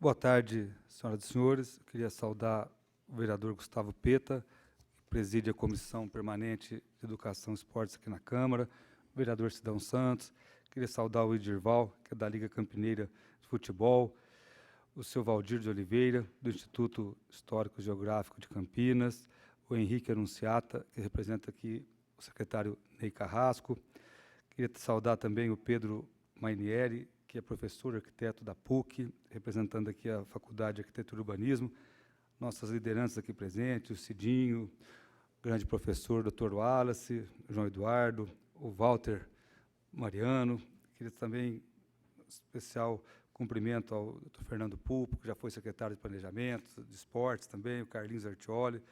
Boa tarde, senhoras e senhores. Eu queria saudar o vereador Gustavo Peta, que preside a Comissão Permanente de Educação e Esportes aqui na Câmara, o vereador Sidão Santos. Queria saudar o Edirval, que é da Liga Campineira de Futebol, o seu Valdir de Oliveira, do Instituto Histórico e Geográfico de Campinas, o Henrique Anunciata, que representa aqui o secretário Ney Carrasco. Queria saudar também o Pedro Mainieri, que é professor arquiteto da PUC, representando aqui a Faculdade de Arquitetura e Urbanismo, nossas lideranças aqui presentes, o Cidinho, o grande professor Dr. Wallace, o João Eduardo, o Walter Mariano. Queria também especial cumprimento ao Dr. Fernando Pupo, que já foi secretário de Planejamento, de Esportes também, o Carlinhos Artioli,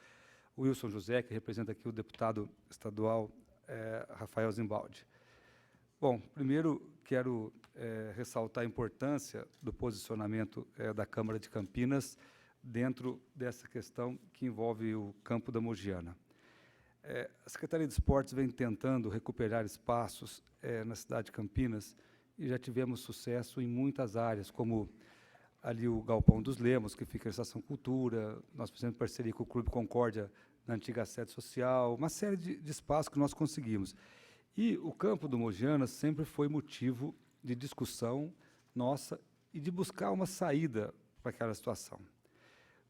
o Wilson José, que representa aqui o deputado estadual Rafael Zimbaldi. Bom, primeiro quero ressaltar a importância do posicionamento da Câmara de Campinas dentro dessa questão que envolve o campo da Mogiana. A Secretaria de Esportes vem tentando recuperar espaços na cidade de Campinas e já tivemos sucesso em muitas áreas, como ali o Galpão dos Lemos, que fica na Estação Cultura, nós fizemos parceria com o Clube Concórdia na antiga sede social, uma série de espaços que nós conseguimos. E o campo do Mogiana sempre foi motivo de discussão nossa e de buscar uma saída para aquela situação.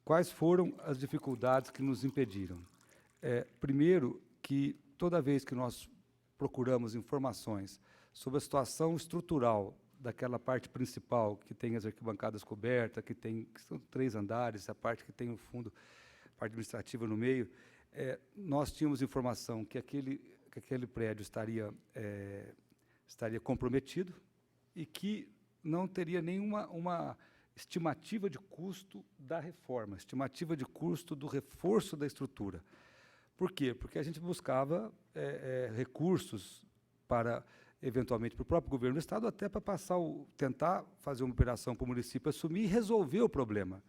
Quais foram as dificuldades que nos impediram? Primeiro, que toda vez que nós procuramos informações sobre a situação estrutural daquela parte principal, que tem as arquibancadas cobertas, que são 3 andares, a parte que tem o fundo, a parte administrativa no meio, nós tínhamos informação que aquele prédio estaria comprometido e que não teria nenhuma estimativa de custo da reforma, estimativa de custo do reforço da estrutura. Por quê? Porque a gente buscava recursos para, eventualmente, para o próprio governo do Estado, até para tentar fazer uma operação para o município assumir e resolver o problema.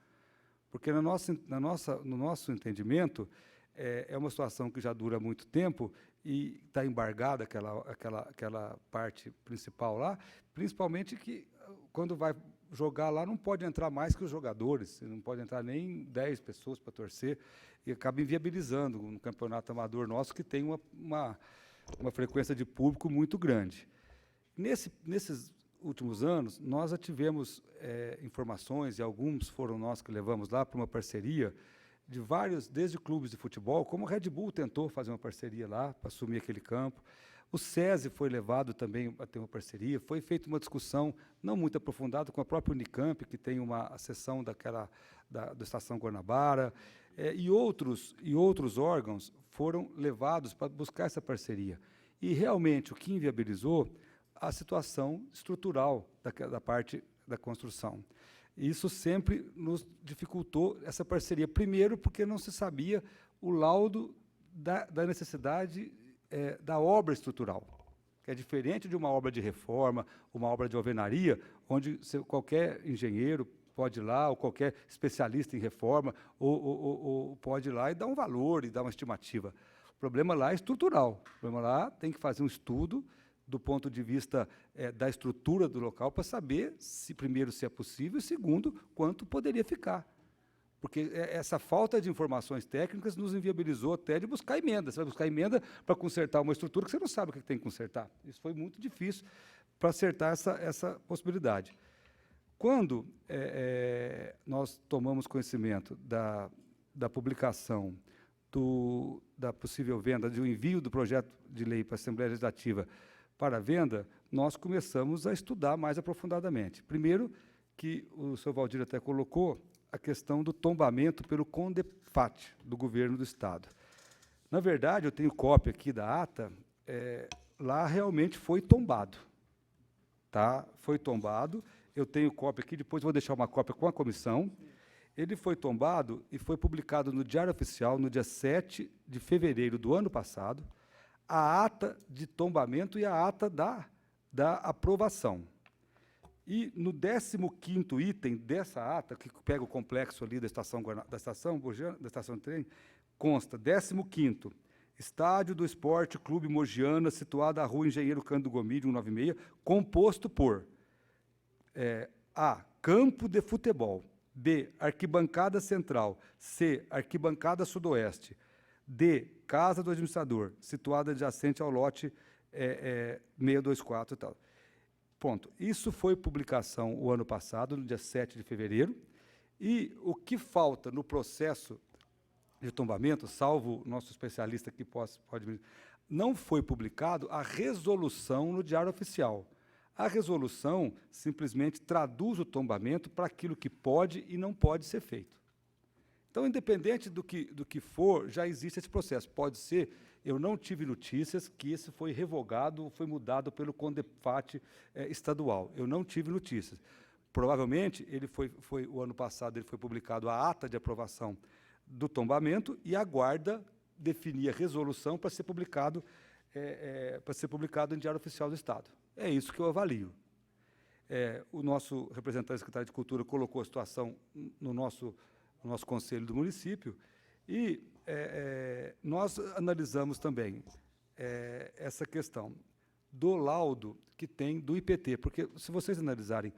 Porque, no nosso entendimento, é uma situação que já dura muito tempo e está embargada aquela parte principal lá, principalmente que, quando vai jogar lá, não pode entrar mais que os jogadores, não pode entrar nem 10 pessoas para torcer, e acaba inviabilizando um campeonato amador nosso que tem uma frequência de público muito grande. Nesses últimos anos, nós já tivemos informações, e alguns foram nós que levamos lá para uma parceria de vários, desde clubes de futebol, como o Red Bull tentou fazer uma parceria lá para assumir aquele campo. O SESI foi levado também a ter uma parceria, foi feita uma discussão não muito aprofundada com a própria Unicamp, que tem uma seção da Estação Guanabara, e outros órgãos foram levados para buscar essa parceria. E, realmente, o que inviabilizou a situação estrutural da parte da construção. Isso sempre nos dificultou essa parceria. Primeiro, porque não se sabia o laudo da necessidade da obra estrutural, que é diferente de uma obra de reforma, uma obra de alvenaria, onde qualquer engenheiro pode ir lá, ou qualquer especialista em reforma, ou pode ir lá e dar um valor, e dar uma estimativa. O problema lá é estrutural. O problema lá tem que fazer um estudo do ponto de vista da estrutura do local para saber, primeiro, se é possível, e, segundo, quanto poderia ficar. Porque essa falta de informações técnicas nos inviabilizou até de buscar emenda. Você vai buscar emenda para consertar uma estrutura que você não sabe o que tem que consertar. Isso foi muito difícil para acertar essa possibilidade. Quando nós tomamos conhecimento da publicação da possível venda, do envio do projeto de lei para a Assembleia Legislativa para a venda, nós começamos a estudar mais aprofundadamente. Primeiro, que o senhor Valdir até colocou, a questão do tombamento pelo CONDEPHAT, do governo do Estado. Na verdade, eu tenho cópia aqui da ata, lá realmente foi tombado. Tá? Foi tombado, eu tenho cópia aqui, depois vou deixar uma cópia com a comissão. Ele foi tombado e foi publicado no Diário Oficial no dia 7 de fevereiro do ano passado, a ata de tombamento e a ata da aprovação. E no 15º item dessa ata, que pega o complexo ali da estação de trem, consta 15º, Estádio do Esporte Clube Mogiana, situado à Rua Engenheiro Cândido Gomide, 196, composto por A, campo de futebol, B, arquibancada central, C, arquibancada sudoeste, D, casa do administrador, situada adjacente ao lote 624 e tal. Ponto. Isso foi publicação o ano passado, no dia 7 de fevereiro, e o que falta no processo de tombamento, salvo o nosso especialista que pode não foi publicado a resolução no Diário Oficial. A resolução simplesmente traduz o tombamento para aquilo que pode e não pode ser feito. Então, independente do que for, já existe esse processo. Pode ser, eu não tive notícias que esse foi revogado, foi mudado pelo CONDEPHAT estadual. Eu não tive notícias. Provavelmente, o ano passado, ele foi publicado a ata de aprovação do tombamento e aguarda definir a resolução para ser publicado em Diário Oficial do Estado. É isso que eu avalio. O nosso representante secretário de Cultura colocou a situação no nosso conselho do município e nós analisamos também essa questão do laudo que tem do IPT, porque se vocês analisarem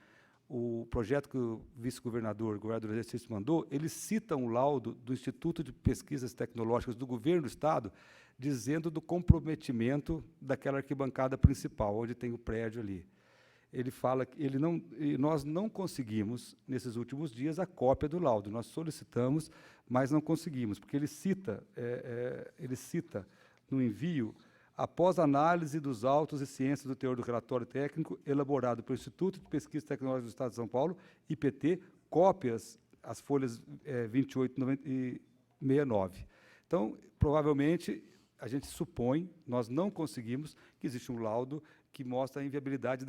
o projeto que o vice-governador, o governador do exercício mandou, ele cita um laudo do Instituto de Pesquisas Tecnológicas do Governo do Estado, dizendo do comprometimento daquela arquibancada principal, onde tem o prédio ali. Ele fala que nós não conseguimos, nesses últimos dias, a cópia do laudo. Nós solicitamos, mas não conseguimos, porque ele cita no envio, após análise dos autos e ciências do teor do relatório técnico elaborado pelo Instituto de Pesquisa Tecnológica do Estado de São Paulo, IPT, cópias, as folhas 28 e 69. Então, provavelmente, a gente supõe, nós não conseguimos, que existe um laudo que mostra a inviabilidade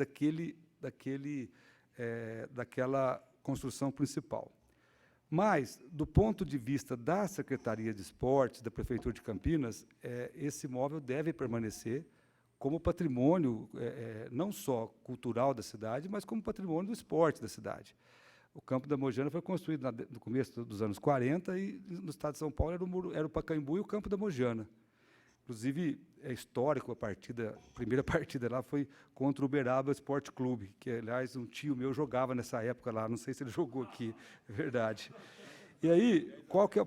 daquela construção principal. Mas, do ponto de vista da Secretaria de Esportes, da Prefeitura de Campinas, esse imóvel deve permanecer como patrimônio, não só cultural da cidade, mas como patrimônio do esporte da cidade. O Campo da Mojana foi construído no começo dos anos 40 e, no estado de São Paulo, era o Pacaembu e o Campo da Mojana. Inclusive, é histórico a primeira partida lá foi contra o Uberaba Esporte Clube, que, aliás, um tio meu jogava nessa época lá, não sei se ele jogou aqui, é verdade. E aí, qual que é a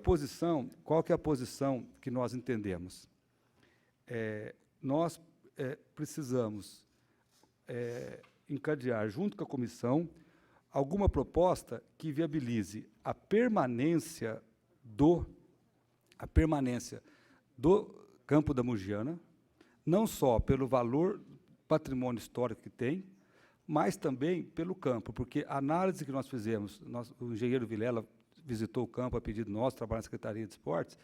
posição que nós entendemos? Nós precisamos encadear, junto com a comissão, alguma proposta que viabilize a permanência do Campo da Mojana, não só pelo valor patrimônio histórico que tem, mas também pelo campo, porque a análise que nós fizemos, o engenheiro Vilela visitou o campo a pedido nosso, trabalha na Secretaria de Esportes,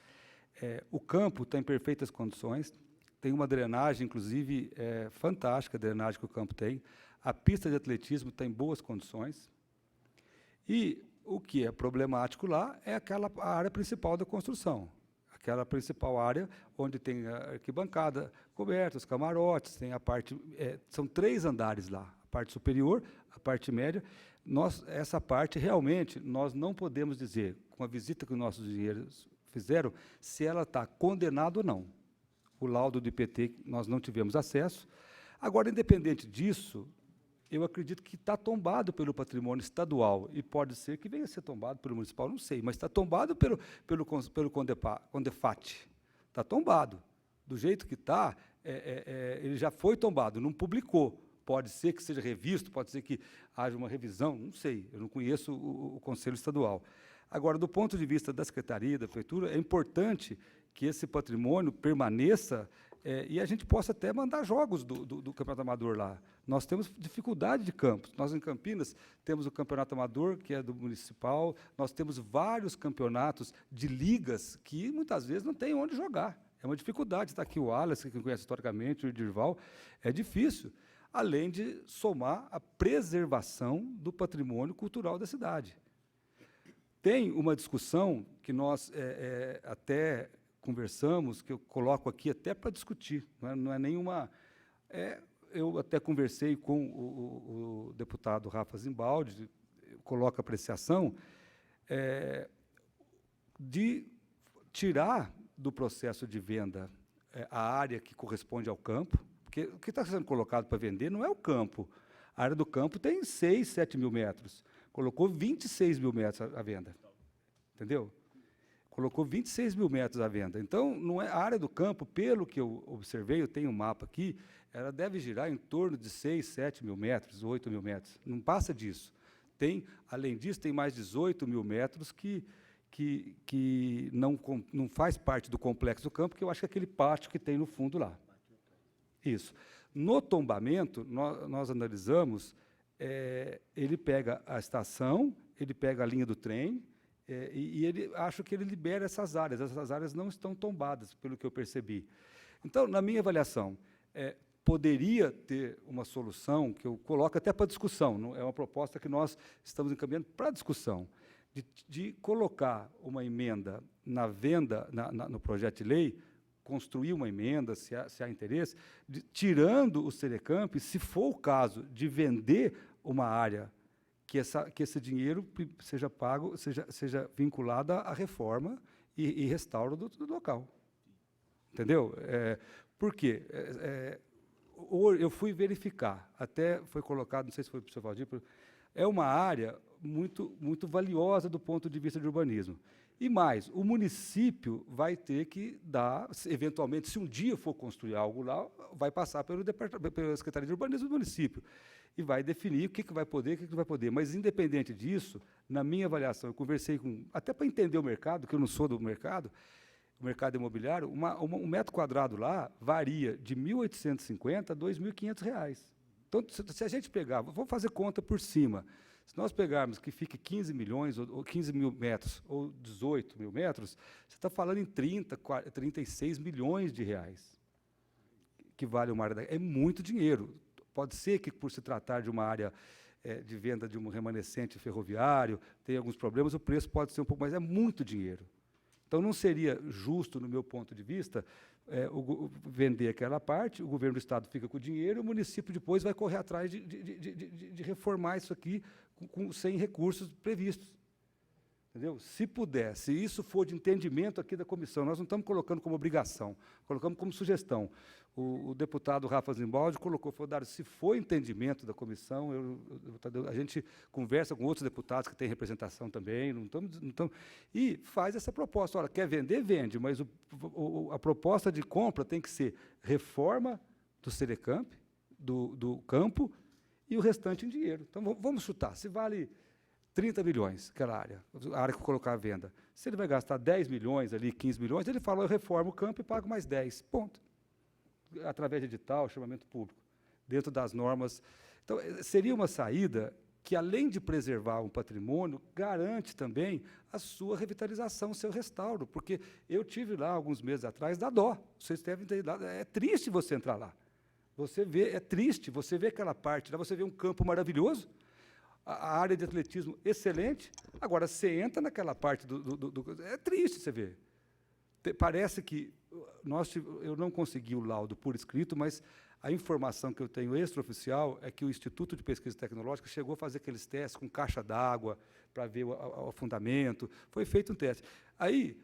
o campo está em perfeitas condições, tem uma drenagem, inclusive, fantástica a drenagem que o campo tem, a pista de atletismo está em boas condições, e o que é problemático lá é a área principal da construção, aquela principal área onde tem a arquibancada coberta, os camarotes, tem a parte, são 3 andares lá, a parte superior, a parte média. Essa parte, realmente, nós não podemos dizer, com a visita que os nossos engenheiros fizeram, se ela está condenada ou não. O laudo do IPT nós não tivemos acesso. Agora, independente disso, eu acredito que está tombado pelo patrimônio estadual, e pode ser que venha a ser tombado pelo municipal, não sei, mas está tombado pelo Condefat. Está tombado. Do jeito que está, ele já foi tombado, não publicou. Pode ser que seja revisto, pode ser que haja uma revisão, não sei, eu não conheço o Conselho Estadual. Agora, do ponto de vista da Secretaria, da Prefeitura, é importante que esse patrimônio permaneça e a gente possa até mandar jogos do Campeonato Amador lá. Nós temos dificuldade de campos. Nós, em Campinas, temos o Campeonato Amador, que é do municipal, nós temos vários campeonatos de ligas que, muitas vezes, não tem onde jogar. É uma dificuldade. Está aqui o Wallace, que conhece historicamente, o Dirval. É difícil, além de somar a preservação do patrimônio cultural da cidade. Tem uma discussão que nós até conversamos, que eu coloco aqui até para discutir, não é nenhuma... eu até conversei com o deputado Rafa Zimbaldi, coloco apreciação, de tirar do processo de venda a área que corresponde ao campo, porque o que está sendo colocado para vender não é o campo. A área do campo tem 6, 7 mil metros. Colocou 26 mil metros à venda. Entendeu? Colocou 26 mil metros à venda. Então, não é, a área do campo, pelo que eu observei, eu tenho um mapa aqui, ela deve girar em torno de 6, 7 mil metros, 8 mil metros. Não passa disso. Além disso, tem mais 18 mil metros que não faz parte do complexo do campo, que eu acho que é aquele pátio que tem no fundo lá. Isso. No tombamento, nós analisamos, ele pega a estação, ele pega a linha do trem, e acho que ele libera essas áreas não estão tombadas, pelo que eu percebi. Então, na minha avaliação, poderia ter uma solução, que eu coloco até para discussão, não, é uma proposta que nós estamos encaminhando para discussão, de colocar uma emenda na venda, no projeto de lei, construir uma emenda, se há interesse, tirando o Serecamp, se for o caso de vender uma área, que esse dinheiro seja pago, seja vinculado à reforma e restauro do local. Entendeu? Por quê? Eu fui verificar, até foi colocado, não sei se foi para o senhor Valdir, é uma área muito, muito valiosa do ponto de vista de urbanismo. E mais, o município vai ter que dar, eventualmente, se um dia for construir algo lá, vai passar pela Secretaria de Urbanismo do município e vai definir o que vai poder e o que não vai poder. Mas, independente disso, na minha avaliação, eu conversei com, até para entender o mercado, que eu não sou do mercado, o mercado imobiliário, um metro quadrado lá varia de R$ 1.850 a R$ 2.500. Então, se a gente pegar, vamos fazer conta por cima, se nós pegarmos que fique 15 milhões, ou 15 mil metros, ou 18 mil metros, você está falando em 36 milhões de reais, que vale uma área. É muito dinheiro. Pode ser que, por se tratar de uma área de venda de um remanescente ferroviário, tenha alguns problemas, o preço pode ser um pouco mais, é muito dinheiro. Então, não seria justo, no meu ponto de vista, vender aquela parte, o governo do Estado fica com o dinheiro, e o município depois vai correr atrás de reformar isso aqui sem recursos previstos. Entendeu? Se puder, se isso for de entendimento aqui da comissão, nós não estamos colocando como obrigação, colocamos como sugestão. O deputado Rafa Zimbaldi colocou, falou, se for entendimento da comissão, a gente conversa com outros deputados que têm representação também, e faz essa proposta. Olha, quer vender, vende, mas a proposta de compra tem que ser reforma do Serecamp, do campo, e o restante em dinheiro. Então, vamos chutar, se vale 30 milhões, aquela área, a área que eu colocar à venda. Se ele vai gastar 10 milhões, ali, 15 milhões, ele fala, eu reformo o campo e pago mais 10, ponto. Através de edital, chamamento público, dentro das normas. Então, seria uma saída que, além de preservar um patrimônio, garante também a sua revitalização, o seu restauro, porque eu tive lá, alguns meses atrás, dá dó. Vocês devem ter dado, é triste você entrar lá. Você vê, é triste, você vê aquela parte, lá você vê um campo maravilhoso, a área de atletismo excelente, agora você entra naquela parte é triste você ver. Parece que eu não consegui o laudo por escrito, mas a informação que eu tenho extraoficial é que o Instituto de Pesquisa Tecnológica chegou a fazer aqueles testes com caixa d'água para ver o afundamento, foi feito um teste. Aí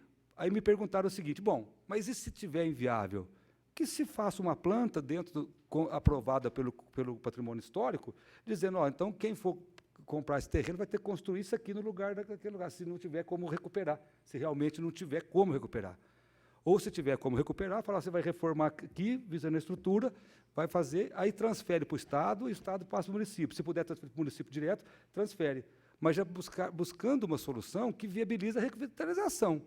me perguntaram o seguinte, bom, mas e se estiver inviável? Que se faça uma planta aprovada pelo patrimônio histórico, dizendo, então quem for comprar esse terreno vai ter que construir isso aqui no lugar daquele lugar, se não tiver como recuperar, se realmente não tiver como recuperar. Ou se tiver como recuperar, falar, você vai reformar aqui, visando a estrutura, vai fazer, aí transfere para o Estado, e o Estado passa para o município. Se puder transferir para o município direto, transfere. Mas já buscando uma solução que viabiliza a revitalização.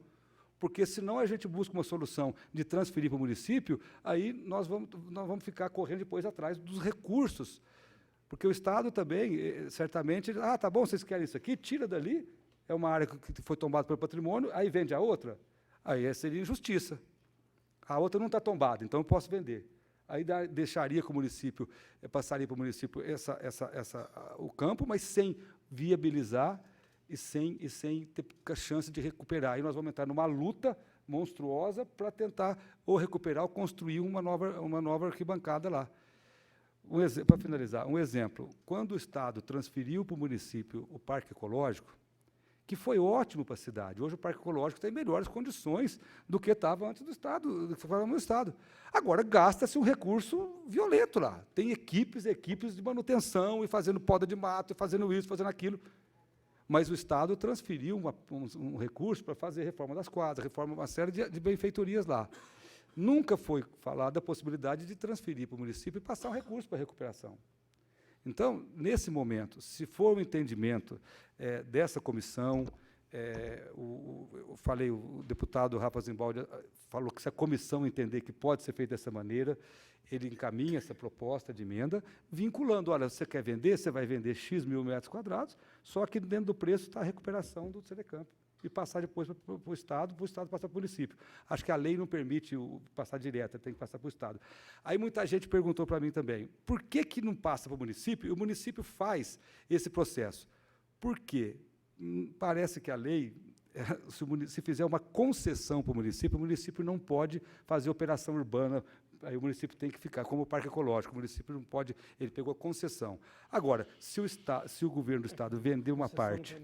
Porque, senão, a gente busca uma solução de transferir para o município, aí nós vamos ficar correndo depois atrás dos recursos. Porque o Estado também, certamente, tá bom, vocês querem isso aqui, tira dali, é uma área que foi tombada pelo patrimônio, aí vende a outra, aí seria injustiça. A outra não está tombada, então eu posso vender. Aí deixaria com o município, passaria para o município o campo, mas sem viabilizar e sem ter a chance de recuperar. Aí nós vamos entrar numa luta monstruosa para tentar ou recuperar ou construir uma nova arquibancada lá. Para finalizar, um exemplo. Quando o Estado transferiu para o município o Parque Ecológico, que foi ótimo para a cidade, hoje o Parque Ecológico está em melhores condições do que estava antes do Estado, do que estava no Estado. Agora, gasta-se um recurso violento lá. Tem equipes de manutenção, e fazendo poda de mato, e fazendo isso, fazendo aquilo. Mas o Estado transferiu um recurso para fazer reforma das quadras, reforma uma série de benfeitorias lá. Nunca foi falada a possibilidade de transferir para o município e passar um recurso para a recuperação. Então, nesse momento, se for o entendimento dessa comissão, o deputado Rafa Zimbaldi falou que se a comissão entender que pode ser feito dessa maneira, ele encaminha essa proposta de emenda, vinculando, olha, você quer vender, você vai vender X mil metros quadrados, só que dentro do preço está a recuperação do Serecamp, e passar depois para o Estado passar para o município. Acho que a lei não permite passar direto, tem que passar para o Estado. Aí muita gente perguntou para mim também, por que não passa para o município? E o município faz esse processo. Por quê? parece que a lei, se fizer uma concessão para o município não pode fazer operação urbana, aí o município tem que ficar, como o Parque Ecológico, o município não pode, ele pegou a concessão. Agora, se o governo do Estado vender uma parte,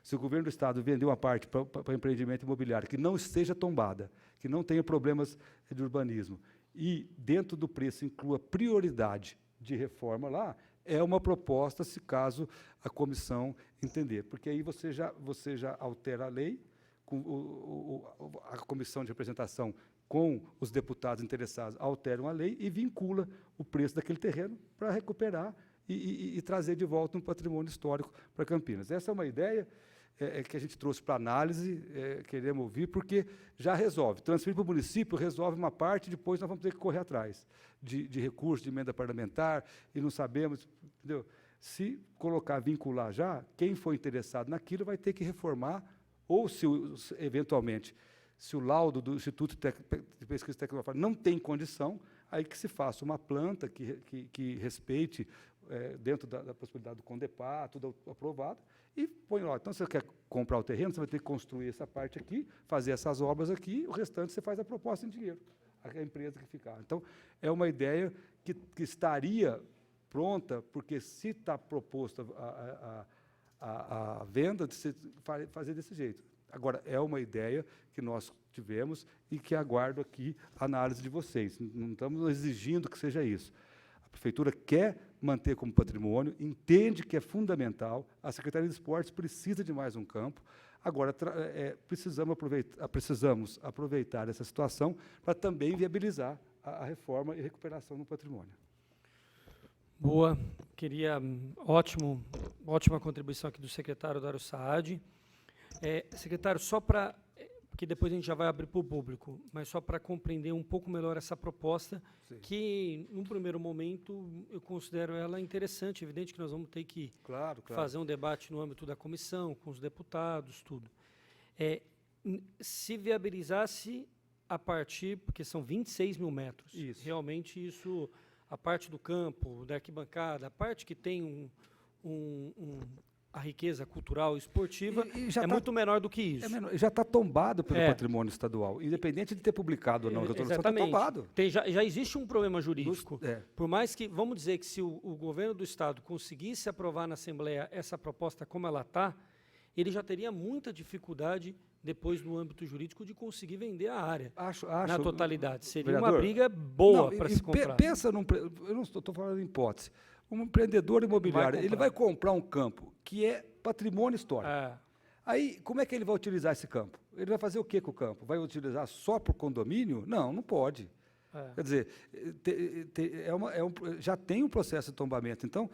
se o governo do Estado vender uma parte para empreendimento imobiliário que não esteja tombada, que não tenha problemas de urbanismo, e dentro do preço inclua prioridade de reforma lá, é uma proposta, se caso a comissão entender. Porque aí você já altera a lei, com a comissão de representação com os deputados interessados alteram a lei e vincula o preço daquele terreno para recuperar e trazer de volta um patrimônio histórico para Campinas. Essa é uma ideia que a gente trouxe para análise, queremos ouvir, porque já resolve. Transferir para o município resolve uma parte, depois nós vamos ter que correr atrás de recursos, de emenda parlamentar, e não sabemos, entendeu? Se colocar, vincular já, quem for interessado naquilo vai ter que reformar, ou se, eventualmente, se o laudo do Instituto de Pesquisa Tecnológica não tem condição, aí que se faça uma planta que respeite, dentro da possibilidade do CONDEPAR, tudo aprovado, e põe lá. Então, você quer comprar o terreno, você vai ter que construir essa parte aqui, fazer essas obras aqui, o restante você faz a proposta em dinheiro, a empresa que ficar. Então, é uma ideia que estaria pronta, porque se está proposta a venda, você fazer desse jeito. Agora, é uma ideia que nós tivemos e que aguardo aqui a análise de vocês. Não estamos exigindo que seja isso. A Prefeitura quer manter como patrimônio, entende que é fundamental, a Secretaria de Esportes precisa de mais um campo. Agora, precisamos aproveitar essa situação para também viabilizar a reforma e recuperação do patrimônio. Boa. Queria, ótima contribuição aqui do secretário Dário Saad. Secretário, só para, porque depois a gente já vai abrir para o público, mas só para compreender um pouco melhor essa proposta, sim, que, num primeiro momento, eu considero ela interessante. Evidente que nós vamos ter que fazer um debate no âmbito da comissão, com os deputados, tudo. Se viabilizasse a partir, porque são 26 mil metros, isso. Realmente isso, a parte do campo, da arquibancada, a parte que tem a riqueza cultural e esportiva muito menor do que isso. Já está tombado pelo patrimônio estadual, independente de ter publicado ou não. Está tombado. Já existe um problema jurídico. Por mais que, vamos dizer que se o governo do Estado conseguisse aprovar na Assembleia essa proposta como ela está, ele já teria muita dificuldade, depois no âmbito jurídico, de conseguir vender a área na totalidade. Seria vereador, uma briga boa para se comprar. Pensa eu não estou falando em hipótese. Um empreendedor imobiliário, ele vai comprar um campo que é patrimônio histórico. Aí, como é que ele vai utilizar esse campo? Ele vai fazer o que com o campo? Vai utilizar só para o condomínio? Não pode. Quer dizer, já tem um processo de tombamento. Então,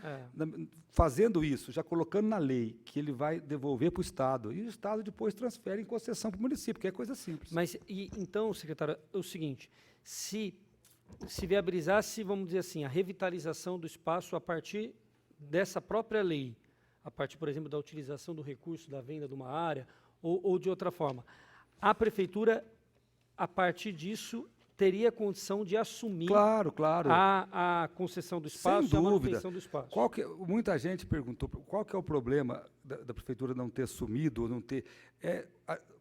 fazendo isso, já colocando na lei que ele vai devolver para o Estado, e o Estado depois transfere em concessão para o município, que é coisa simples. Mas, então, secretário, é o seguinte, se viabilizasse, vamos dizer assim, a revitalização do espaço a partir dessa própria lei, a partir, por exemplo, da utilização do recurso da venda de uma área, ou de outra forma, a Prefeitura, a partir disso, teria condição de assumir a concessão do espaço e a manutenção do espaço. Muita gente perguntou qual que é o problema da Prefeitura não ter assumido, ou não ter...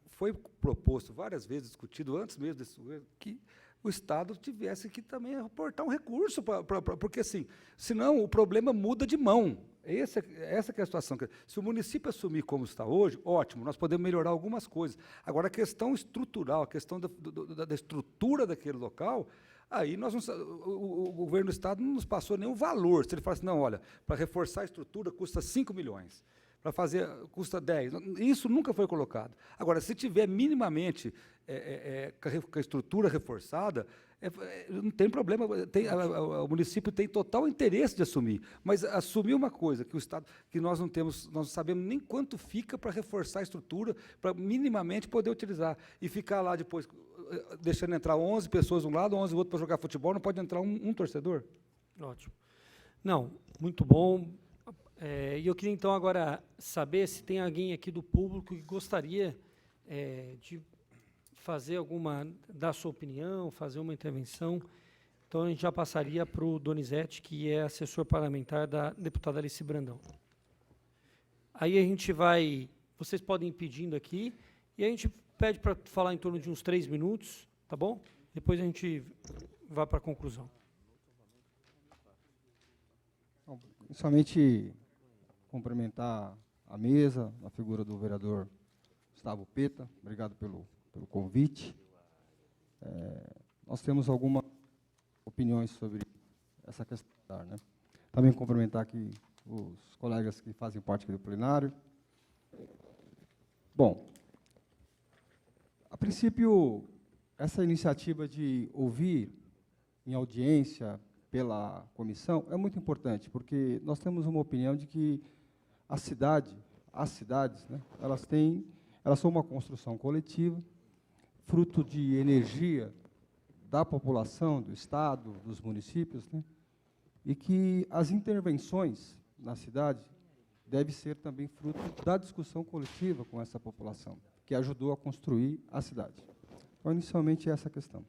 foi proposto várias vezes, discutido antes mesmo desse que o Estado tivesse que também aportar um recurso, porque, assim, senão o problema muda de mão. Essa que é a situação. Se o município assumir como está hoje, ótimo, nós podemos melhorar algumas coisas. Agora, a questão estrutural, a questão da estrutura daquele local, aí o governo do Estado não nos passou nenhum valor. Se ele falasse, não, olha, para reforçar a estrutura custa 5 milhões. Para fazer, custa 10. Isso nunca foi colocado. Agora, se tiver minimamente com a estrutura reforçada, não tem problema. O município tem total interesse de assumir. Mas assumir uma coisa que o Estado, que nós não sabemos nem quanto fica para reforçar a estrutura, para minimamente poder utilizar. E ficar lá depois, deixando entrar 11 pessoas de um lado, 11 do outro para jogar futebol, não pode entrar um torcedor? Ótimo. Não, muito bom. E eu queria, então, agora saber se tem alguém aqui do público que gostaria de dar a sua opinião, fazer uma intervenção. Então, a gente já passaria para o Donizete, que é assessor parlamentar da deputada Alice Brandão. Aí a gente vai, vocês podem ir pedindo aqui, e a gente pede para falar em torno de uns 3 minutos, tá bom? Depois a gente vai para a conclusão. Somente cumprimentar a mesa, a figura do vereador Gustavo Peta, obrigado pelo convite. Nós temos algumas opiniões sobre essa questão, né? Também cumprimentar aqui os colegas que fazem parte aqui do plenário. Bom, a princípio, essa iniciativa de ouvir em audiência pela comissão é muito importante, porque nós temos uma opinião de que as cidades, né, elas são uma construção coletiva, fruto de energia da população, do Estado, dos municípios, né, e que as intervenções na cidade devem ser também fruto da discussão coletiva com essa população, que ajudou a construir a cidade. Então, inicialmente, essa questão.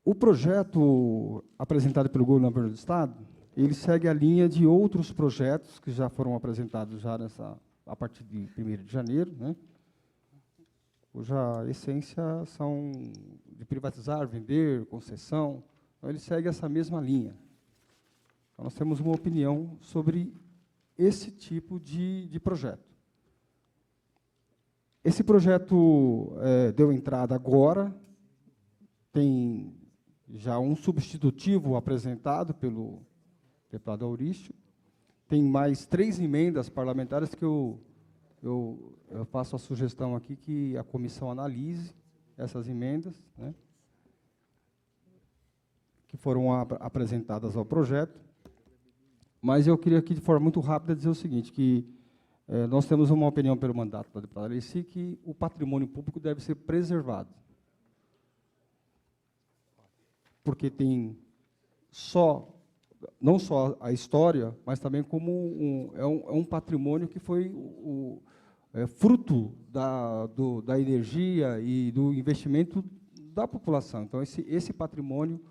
O projeto apresentado pelo governador do Estado, ele segue a linha de outros projetos que já foram apresentados já a partir de 1º de janeiro, né, cuja essência são de privatizar, vender, concessão. Então, ele segue essa mesma linha. Então, nós temos uma opinião sobre esse tipo de projeto. Esse projeto deu entrada agora, tem já um substitutivo apresentado pelo deputado Aurício, tem mais 3 emendas parlamentares que eu faço a sugestão aqui que a comissão analise essas emendas, né, que foram apresentadas ao projeto. Mas eu queria aqui, de forma muito rápida, dizer o seguinte, que nós temos uma opinião pelo mandato da deputada Alessi que o patrimônio público deve ser preservado. Porque tem não só a história, mas também como um patrimônio que foi fruto da energia e do investimento da população. Então, esse patrimônio,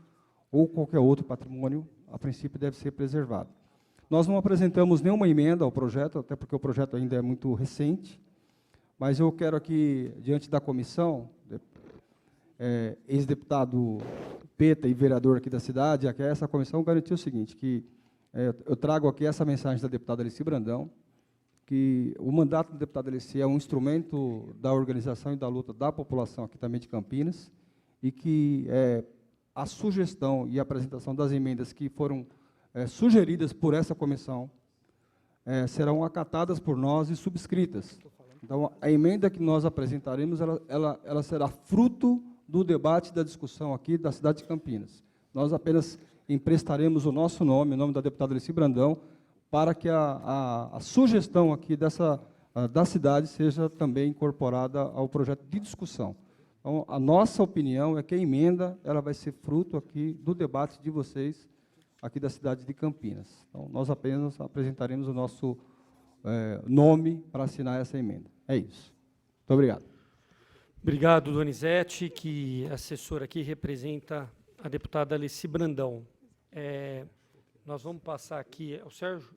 ou qualquer outro patrimônio, a princípio, deve ser preservado. Nós não apresentamos nenhuma emenda ao projeto, até porque o projeto ainda é muito recente, mas eu quero aqui, diante da comissão, ex-deputado Peta e vereador aqui da cidade, aqui essa comissão garantiu o seguinte, que eu trago aqui essa mensagem da deputada Alessi Brandão, que o mandato do deputado Alessi é um instrumento da organização e da luta da população aqui também de Campinas, e que a sugestão e a apresentação das emendas que foram sugeridas por essa comissão serão acatadas por nós e subscritas. Então, a emenda que nós apresentaremos, ela será fruto do debate, da discussão aqui da cidade de Campinas. Nós apenas emprestaremos o nosso nome, o nome da deputada Alessi Brandão, para que a sugestão aqui da cidade seja também incorporada ao projeto de discussão. Então, a nossa opinião é que a emenda ela vai ser fruto aqui do debate de vocês aqui da cidade de Campinas. Então, nós apenas apresentaremos o nosso nome para assinar essa emenda. É isso. Muito obrigado. Obrigado, Donizete, que assessor aqui representa a deputada Alessi Brandão. Nós vamos passar aqui ao Sérgio.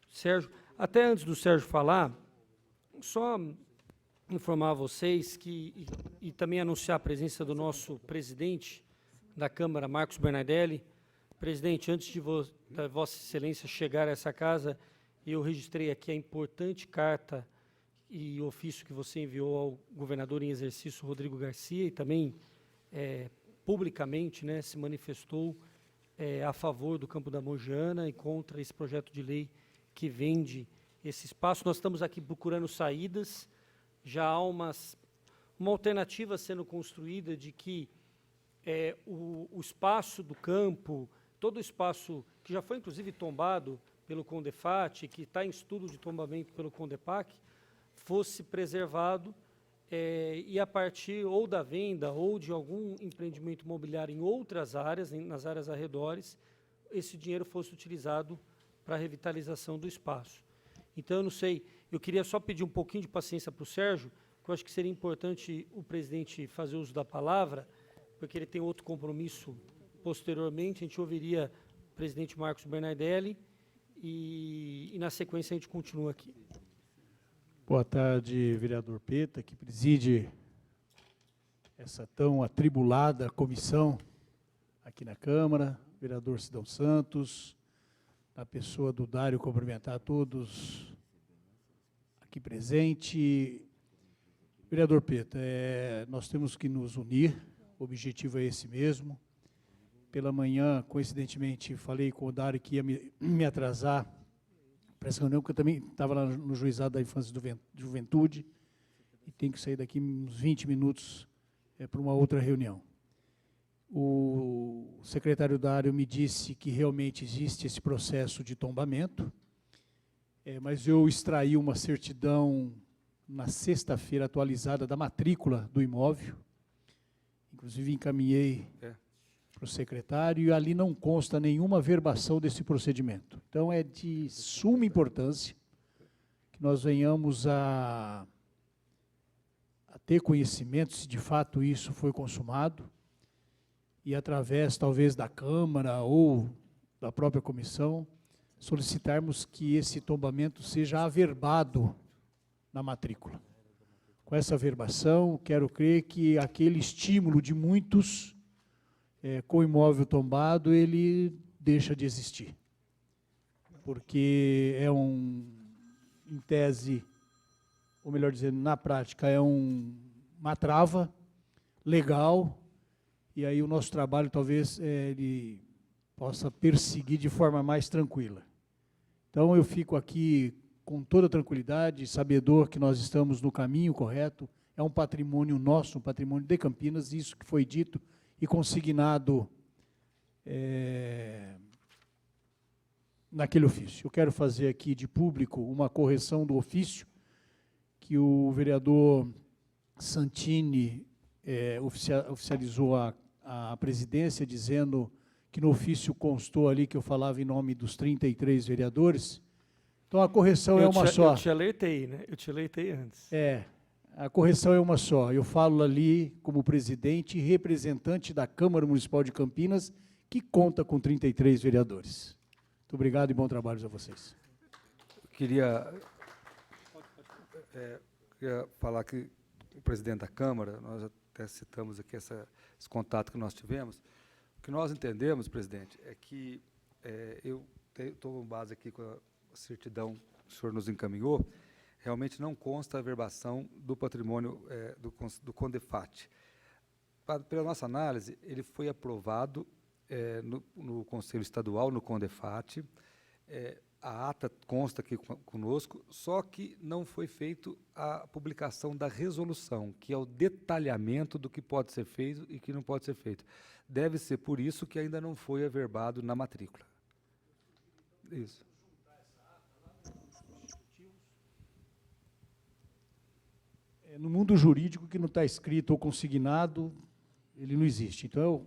Sérgio, até antes do Sérgio falar, só informar a vocês e também anunciar a presença do nosso presidente da Câmara, Marcos Bernardelli. Presidente, antes da Vossa Excelência chegar a essa casa, eu registrei aqui a importante carta e ofício que você enviou ao governador em exercício, Rodrigo Garcia, e também publicamente, né, se manifestou a favor do Campo da Mogiana e contra esse projeto de lei que vende esse espaço. Nós estamos aqui procurando saídas, já há uma alternativa sendo construída de que o espaço do campo, todo o espaço que já foi inclusive tombado pelo Condefat, que está em estudo de tombamento pelo Condepac, fosse preservado e a partir ou da venda ou de algum empreendimento imobiliário em outras áreas, nas áreas arredores, esse dinheiro fosse utilizado para a revitalização do espaço. Então, eu não sei, eu queria só pedir um pouquinho de paciência para o Sérgio, que eu acho que seria importante o presidente fazer uso da palavra, porque ele tem outro compromisso posteriormente. A gente ouviria o presidente Marcos Bernardelli e na sequência a gente continua aqui. Boa tarde, vereador Peta, que preside essa tão atribulada comissão aqui na Câmara, vereador Sidão Santos, na pessoa do Dário, cumprimentar a todos aqui presentes. Vereador Peta, nós temos que nos unir, o objetivo é esse mesmo. Pela manhã, coincidentemente, falei com o Dário que ia me atrasar para essa reunião, porque eu também estava lá no Juizado da Infância e Juventude, e tenho que sair daqui uns 20 minutos para uma outra reunião. O secretário Dário me disse que realmente existe esse processo de tombamento, mas eu extraí uma certidão na sexta-feira atualizada da matrícula do imóvel, inclusive encaminhei para o secretário, e ali não consta nenhuma verbação desse procedimento. Então, é de suma importância que nós venhamos a ter conhecimento se de fato isso foi consumado, e através, talvez, da Câmara ou da própria comissão, solicitarmos que esse tombamento seja averbado na matrícula. Com essa averbação, quero crer que aquele estímulo de muitos com o imóvel tombado, ele deixa de existir. Porque em tese, ou melhor dizendo, na prática, uma trava legal, e aí o nosso trabalho talvez ele possa perseguir de forma mais tranquila. Então eu fico aqui com toda tranquilidade, sabedor que nós estamos no caminho correto, é um patrimônio nosso, um patrimônio de Campinas, isso que foi dito e consignado naquele ofício. Eu quero fazer aqui de público uma correção do ofício que o vereador Santini oficializou a presidência, dizendo que no ofício constou ali que eu falava em nome dos 33 vereadores. Então, a correção é uma só. Eu te alertei, né? Eu te alertei antes. A correção é uma só. Eu falo ali como presidente e representante da Câmara Municipal de Campinas, que conta com 33 vereadores. Muito obrigado e bom trabalho a vocês. Queria falar que o presidente da Câmara, nós até citamos aqui esse contato que nós tivemos. O que nós entendemos, presidente, é que eu estou com base aqui com a certidão que o senhor nos encaminhou, realmente não consta a verbação do patrimônio do Condefat. Pela nossa análise, ele foi aprovado no Conselho Estadual, no Condefat, a ata consta aqui conosco, só que não foi feito a publicação da resolução, que é o detalhamento do que pode ser feito e que não pode ser feito. Deve ser por isso que ainda não foi averbado na matrícula. Isso. No mundo jurídico, que não está escrito ou consignado, ele não existe. Então,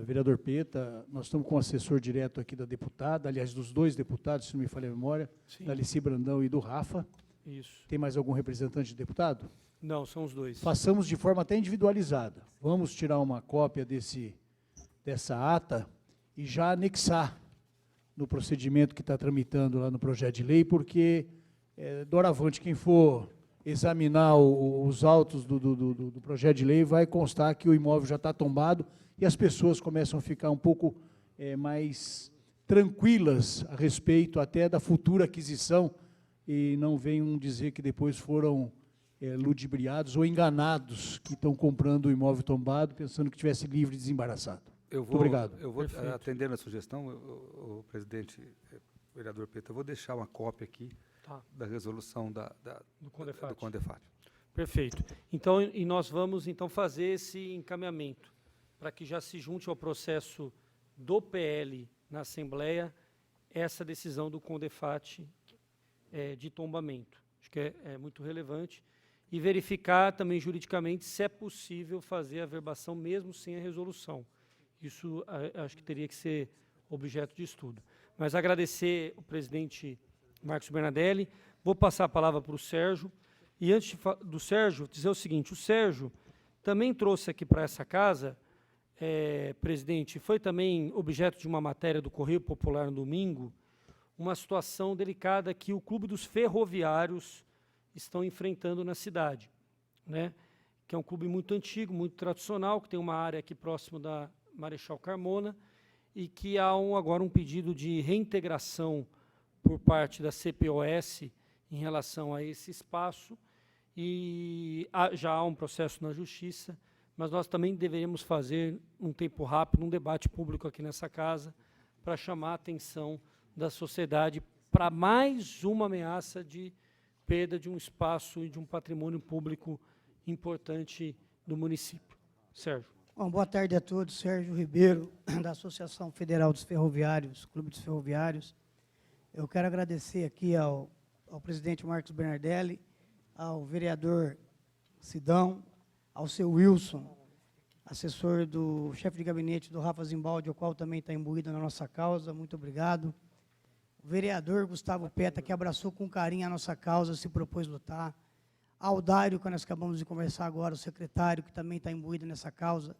vereador Peta, nós estamos com o assessor direto aqui da deputada, aliás, dos dois deputados, se não me falha a memória, Sim. da Alici Brandão e do Rafa. Isso. Tem mais algum representante de deputado? Não, são os dois. Façamos de forma até individualizada. Vamos tirar uma cópia dessa ata e já anexar no procedimento que está tramitando lá no projeto de lei, porque, doravante, quem for examinar os autos do projeto de lei, vai constar que o imóvel já está tombado e as pessoas começam a ficar um pouco mais tranquilas a respeito até da futura aquisição e não venham dizer que depois foram ludibriados ou enganados que estão comprando o imóvel tombado pensando que tivesse livre e desembaraçado. Muito obrigado. Eu vou atender a sugestão, o presidente, vereador Peta, eu vou deixar uma cópia aqui da resolução do Condefat. Perfeito. Então, e nós vamos então fazer esse encaminhamento para que já se junte ao processo do PL na Assembleia essa decisão do Condefat de tombamento. Acho que é muito relevante. E verificar também juridicamente se é possível fazer a verbação mesmo sem a resolução. Isso acho que teria que ser objeto de estudo. Mas agradecer o presidente Marcos Bernadelli. Vou passar a palavra para o Sérgio. E antes do Sérgio, dizer o seguinte, o Sérgio também trouxe aqui para essa casa, presidente, foi também objeto de uma matéria do Correio Popular no domingo, uma situação delicada que o Clube dos Ferroviários estão enfrentando na cidade, né? Que é um clube muito antigo, muito tradicional, que tem uma área aqui próximo da Marechal Carmona, e que há agora um pedido de reintegração por parte da CPOS em relação a esse espaço, e já há um processo na Justiça, mas nós também deveríamos fazer, um tempo rápido, um debate público aqui nessa casa, para chamar a atenção da sociedade para mais uma ameaça de perda de um espaço e de um patrimônio público importante do município. Sérgio. Bom, boa tarde a todos. Sérgio Ribeiro, da Associação Federal dos Ferroviários, Clube dos Ferroviários. Eu quero agradecer aqui ao presidente Marcos Bernardelli, ao vereador Sidão, ao seu Wilson, assessor do chefe de gabinete do Rafa Zimbaldi, o qual também está imbuído na nossa causa. Muito obrigado. O vereador Gustavo Peta, que abraçou com carinho a nossa causa, se propôs lutar. Ao Dário, que nós acabamos de conversar agora, o secretário, que também está imbuído nessa causa.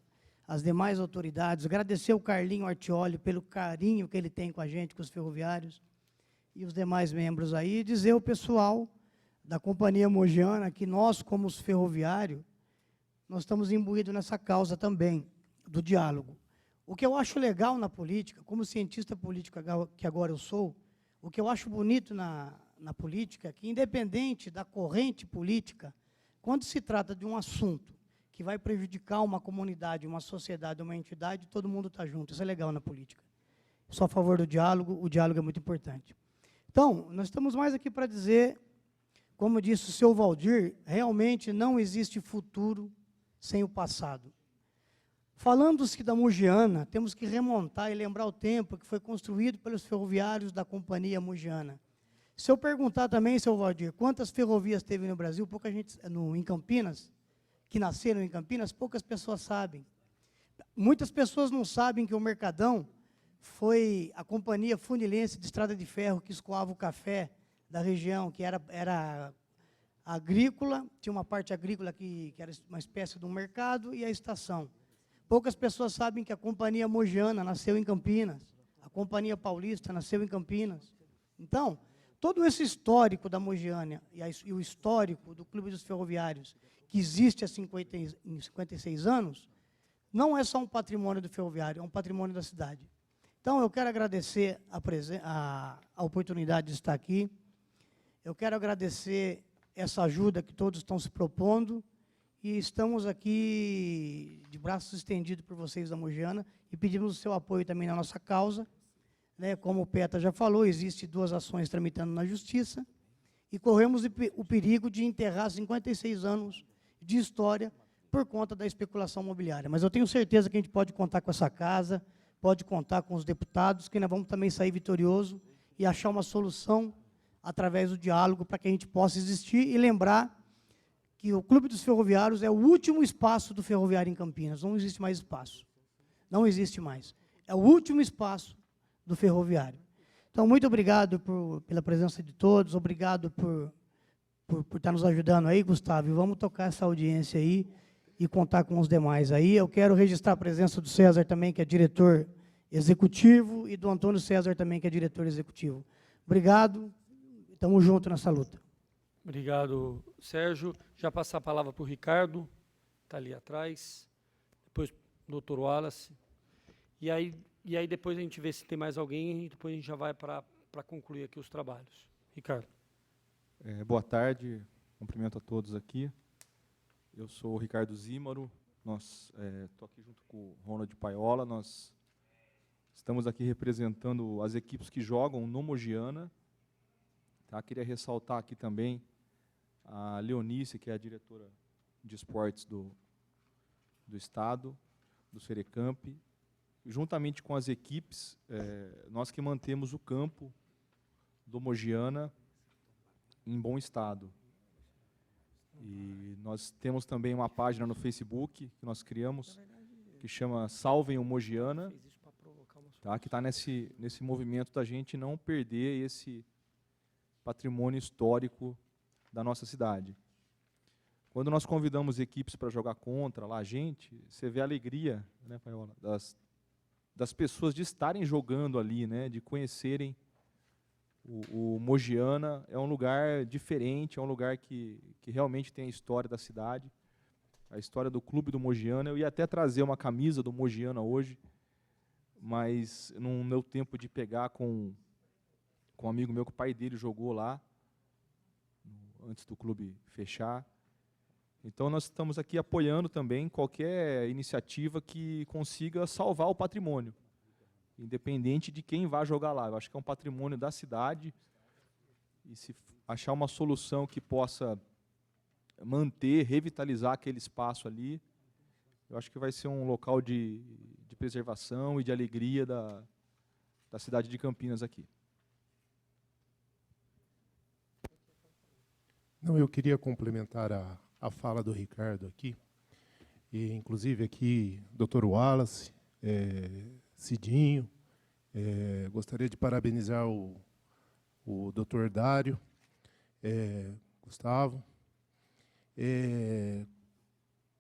As demais autoridades. Agradecer ao Carlinho Artioli pelo carinho que ele tem com a gente, com os ferroviários, e os demais membros aí. E dizer ao pessoal da Companhia Mogiana que nós, como os ferroviários, nós estamos imbuídos nessa causa também, do diálogo. O que eu acho legal na política, como cientista político que agora eu sou, o que eu acho bonito na política é que, independente da corrente política, quando se trata de um assunto que vai prejudicar uma comunidade, uma sociedade, uma entidade, todo mundo está junto. Isso é legal na política. Sou a favor do diálogo, o diálogo é muito importante. Então, nós estamos mais aqui para dizer, como disse o seu Valdir, realmente não existe futuro sem o passado. Falando-se da Mogiana, temos que remontar e lembrar o tempo que foi construído pelos ferroviários da Companhia Mogiana. Se eu perguntar também, seu Valdir, quantas ferrovias teve no Brasil, pouca gente, em Campinas, que nasceram em Campinas, poucas pessoas sabem. Muitas pessoas não sabem que o Mercadão foi a companhia funilense de estrada de ferro que escoava o café da região, que era agrícola, tinha uma parte agrícola que era uma espécie de um mercado, e a estação. Poucas pessoas sabem que a Companhia Mogiana nasceu em Campinas, a Companhia Paulista nasceu em Campinas. Então, todo esse histórico da Mogiana e o histórico do Clube dos Ferroviários, que existe há 56 anos, não é só um patrimônio do ferroviário, é um patrimônio da cidade. Então, eu quero agradecer a oportunidade de estar aqui. Eu quero agradecer essa ajuda que todos estão se propondo, e estamos aqui de braços estendidos por vocês da Mogiana, e pedimos o seu apoio também na nossa causa. Né, como o Peta já falou, existem 2 ações tramitando na Justiça, e corremos o perigo de enterrar 56 anos de história por conta da especulação imobiliária. Mas eu tenho certeza que a gente pode contar com essa casa, pode contar com os deputados, que nós vamos também sair vitorioso e achar uma solução através do diálogo para que a gente possa existir e lembrar que o Clube dos Ferroviários é o último espaço do ferroviário em Campinas. Não existe mais espaço. Não existe mais. É o último espaço do ferroviário. Então, muito obrigado pela presença de todos, obrigado por estar nos ajudando aí, Gustavo, e vamos tocar essa audiência aí e contar com os demais aí. Eu quero registrar a presença do César também, que é diretor executivo, e do Antônio César também, que é diretor executivo. Obrigado, estamos juntos nessa luta. Obrigado, Sérgio. Já passar a palavra para o Ricardo, está ali atrás, depois o doutor Wallace, e aí depois a gente vê se tem mais alguém, e depois a gente já vai para concluir aqui os trabalhos. Ricardo. Boa tarde, cumprimento a todos aqui. Eu sou o Ricardo Zímaro, estou aqui junto com o Ronald Paiola, nós estamos aqui representando as equipes que jogam no Mogiana. Tá? Queria ressaltar aqui também a Leonice, que é a diretora de esportes do Estado, do Serecamp. Juntamente com as equipes, nós que mantemos o campo do Mogiana em bom estado. E nós temos também uma página no Facebook que nós criamos, que chama Salvem o Mogiana, tá? Que está nesse movimento da gente não perder esse patrimônio histórico da nossa cidade. Quando nós convidamos equipes para jogar contra lá, você vê a alegria, né, Paiola, das pessoas de estarem jogando ali, né, de conhecerem O Mogiana é um lugar diferente, é um lugar que realmente tem a história da cidade, a história do clube do Mogiana. Eu ia até trazer uma camisa do Mogiana hoje, mas não deu tempo de pegar com um amigo meu, que o pai dele jogou lá, antes do clube fechar. Então, nós estamos aqui apoiando também qualquer iniciativa que consiga salvar o patrimônio, independente de quem vai jogar lá. Eu acho que é um patrimônio da cidade, e se achar uma solução que possa manter, revitalizar aquele espaço ali, eu acho que vai ser um local de preservação e de alegria da cidade de Campinas aqui. Não, eu queria complementar a fala do Ricardo aqui, e inclusive aqui, Dr. Wallace, Cidinho, gostaria de parabenizar o Dr. Dário, Gustavo.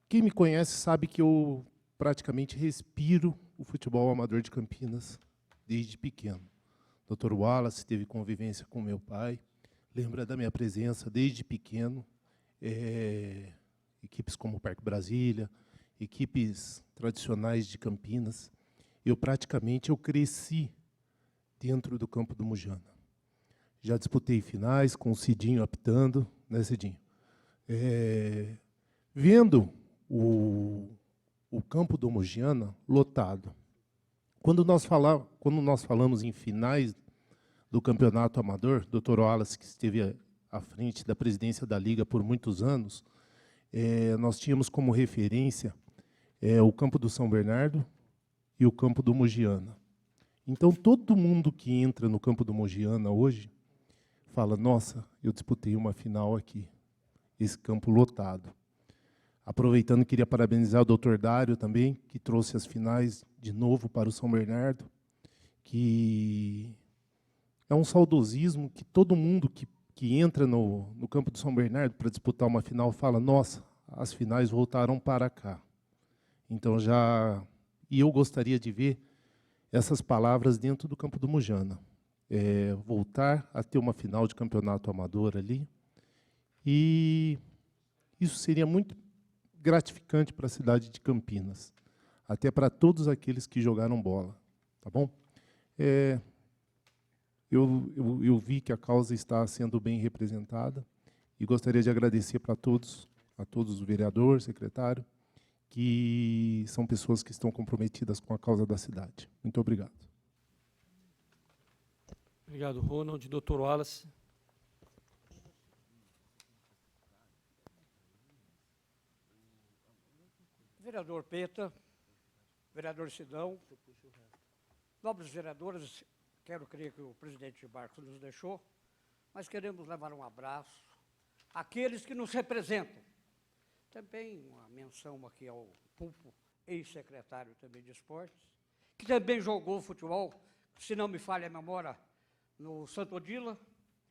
Quem me conhece sabe que eu praticamente respiro o futebol amador de Campinas desde pequeno. Dr. Wallace teve convivência com meu pai, lembra da minha presença desde pequeno, equipes como o Parque Brasília, equipes tradicionais de Campinas. Eu cresci dentro do campo do Mogiana. Já disputei finais com o Cidinho apitando, né, Cidinho? Vendo o campo do Mogiana lotado. Quando nós falamos em finais do campeonato amador, Dr. Wallace, que esteve à frente da presidência da Liga por muitos anos, nós tínhamos como referência o campo do São Bernardo e o campo do Mogiana. Então, todo mundo que entra no campo do Mogiana hoje fala, nossa, eu disputei uma final aqui, esse campo lotado. Aproveitando, queria parabenizar o Dr. Dário também, que trouxe as finais de novo para o São Bernardo, que é um saudosismo que todo mundo que entra no campo do São Bernardo para disputar uma final fala, nossa, as finais voltaram para cá. Então, e eu gostaria de ver essas palavras dentro do campo do Mogiana. Voltar a ter uma final de campeonato amador ali. E isso seria muito gratificante para a cidade de Campinas, até para todos aqueles que jogaram bola. Tá bom? Eu vi que a causa está sendo bem representada e gostaria de agradecer a todos o vereador, secretário, que são pessoas que estão comprometidas com a causa da cidade. Muito obrigado. Obrigado, Ronald. Dr. Wallace. Vereador Peta, vereador Sidão, nobres vereadores, quero crer que o presidente Marcos nos deixou, mas queremos levar um abraço àqueles que nos representam. Também uma menção aqui ao Pulpo, ex-secretário também de esportes, que também jogou futebol, se não me falha a memória, no Santo Odila,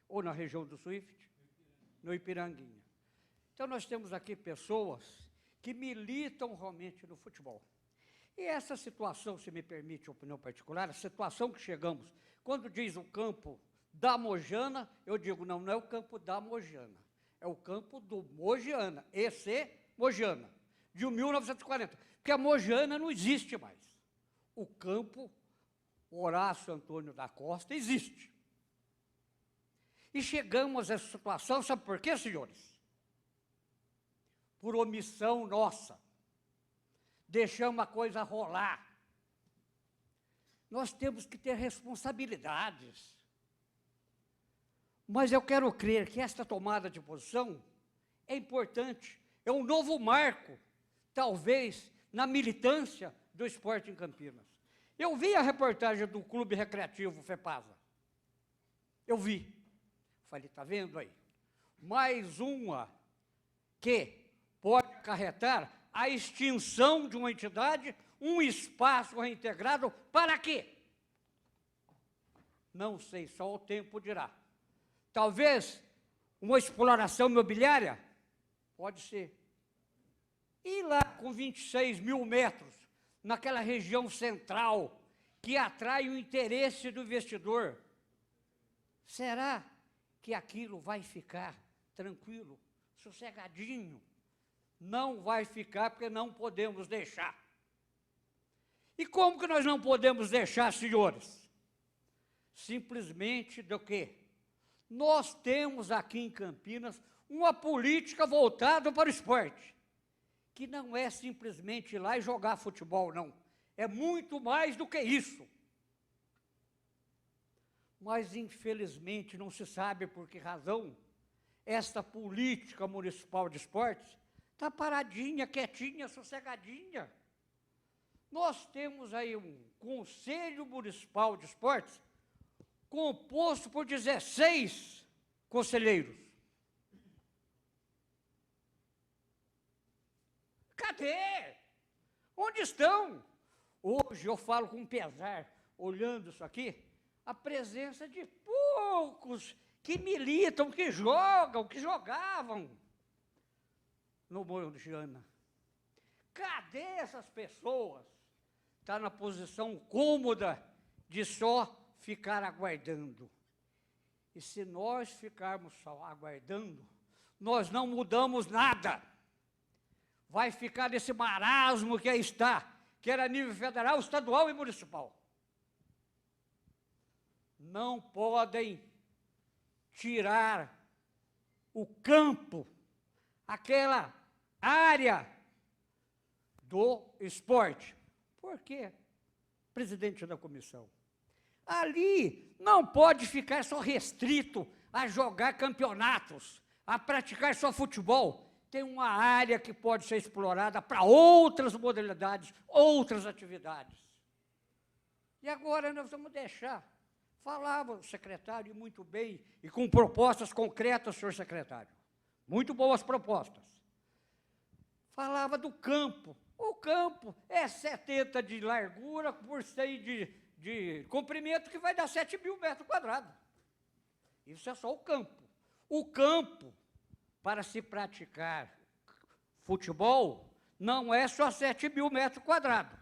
ou na região do Swift, no Ipiranguinha. Então, nós temos aqui pessoas que militam realmente no futebol. E essa situação, se me permite a opinião particular, a situação que chegamos, quando diz o campo da Mogiana, eu digo, não é o campo da Mogiana, é o campo do Mogiana, EC Mogiana, de 1940, porque a Mogiana não existe mais. O campo Horácio Antônio da Costa existe. E chegamos a essa situação, sabe por quê, senhores? Por omissão nossa. Deixamos a coisa rolar. Nós temos que ter responsabilidades. Mas eu quero crer que esta tomada de posição é importante, é um novo marco, talvez, na militância do esporte em Campinas. Eu vi a reportagem do Clube Recreativo FEPASA. Eu vi. Falei, está vendo aí? Mais uma que pode acarretar a extinção de uma entidade, um espaço reintegrado, para quê? Não sei, só o tempo dirá. Talvez uma exploração imobiliária? Pode ser. E lá com 26 mil metros, naquela região central, que atrai o interesse do investidor, Será que aquilo vai ficar tranquilo, sossegadinho? Não vai ficar, porque não podemos deixar. E como que nós não podemos deixar, senhores? Simplesmente do quê? Nós temos aqui em Campinas uma política voltada para o esporte, que não é simplesmente ir lá e jogar futebol, não. É muito mais do que isso. Mas, infelizmente, não se sabe por que razão esta política municipal de esportes está paradinha, quietinha, sossegadinha. Nós temos aí um Conselho Municipal de Esportes composto por 16 conselheiros. Cadê? Onde estão? Hoje eu falo com pesar, olhando isso aqui, a presença de poucos que militam, que jogam, que jogavam no Mogiana. Cadê essas pessoas? Está na posição cômoda de só ficar aguardando. E se nós ficarmos só aguardando, nós não mudamos nada. Vai ficar nesse marasmo que aí está, que era a nível federal, estadual e municipal. Não podem tirar o campo, aquela área do esporte. Por quê? Presidente da comissão. Ali não pode ficar só restrito a jogar campeonatos, a praticar só futebol. Tem uma área que pode ser explorada para outras modalidades, outras atividades. E agora nós vamos deixar. Falava o secretário muito bem e com propostas concretas, senhor secretário. Muito boas propostas. Falava do campo. O campo é 70 de largura por 100 de comprimento, que vai dar 7 mil metros quadrados. Isso é só o campo. O campo, para se praticar futebol, não é só 7 mil metros quadrados.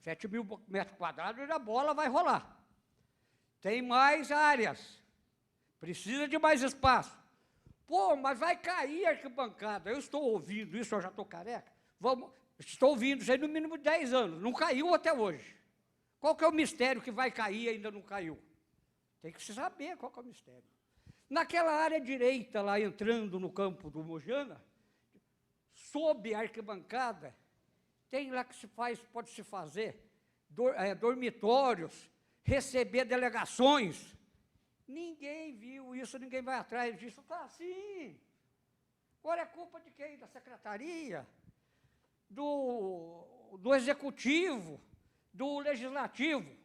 7 mil metros quadrados e a bola vai rolar. Tem mais áreas. Precisa de mais espaço. Pô, mas vai cair a arquibancada. Eu estou ouvindo isso, eu já estou careca. Estou ouvindo isso aí no mínimo 10 anos. Não caiu até hoje. Qual que é o mistério que vai cair e ainda não caiu? Tem que se saber qual que é o mistério. Naquela área direita, lá entrando no campo do Mogiana, sob a arquibancada, tem lá que se faz, pode se fazer dormitórios, receber delegações. Ninguém viu isso, ninguém vai atrás disso. Está assim. Agora é culpa de quem? Da secretaria, do executivo, do legislativo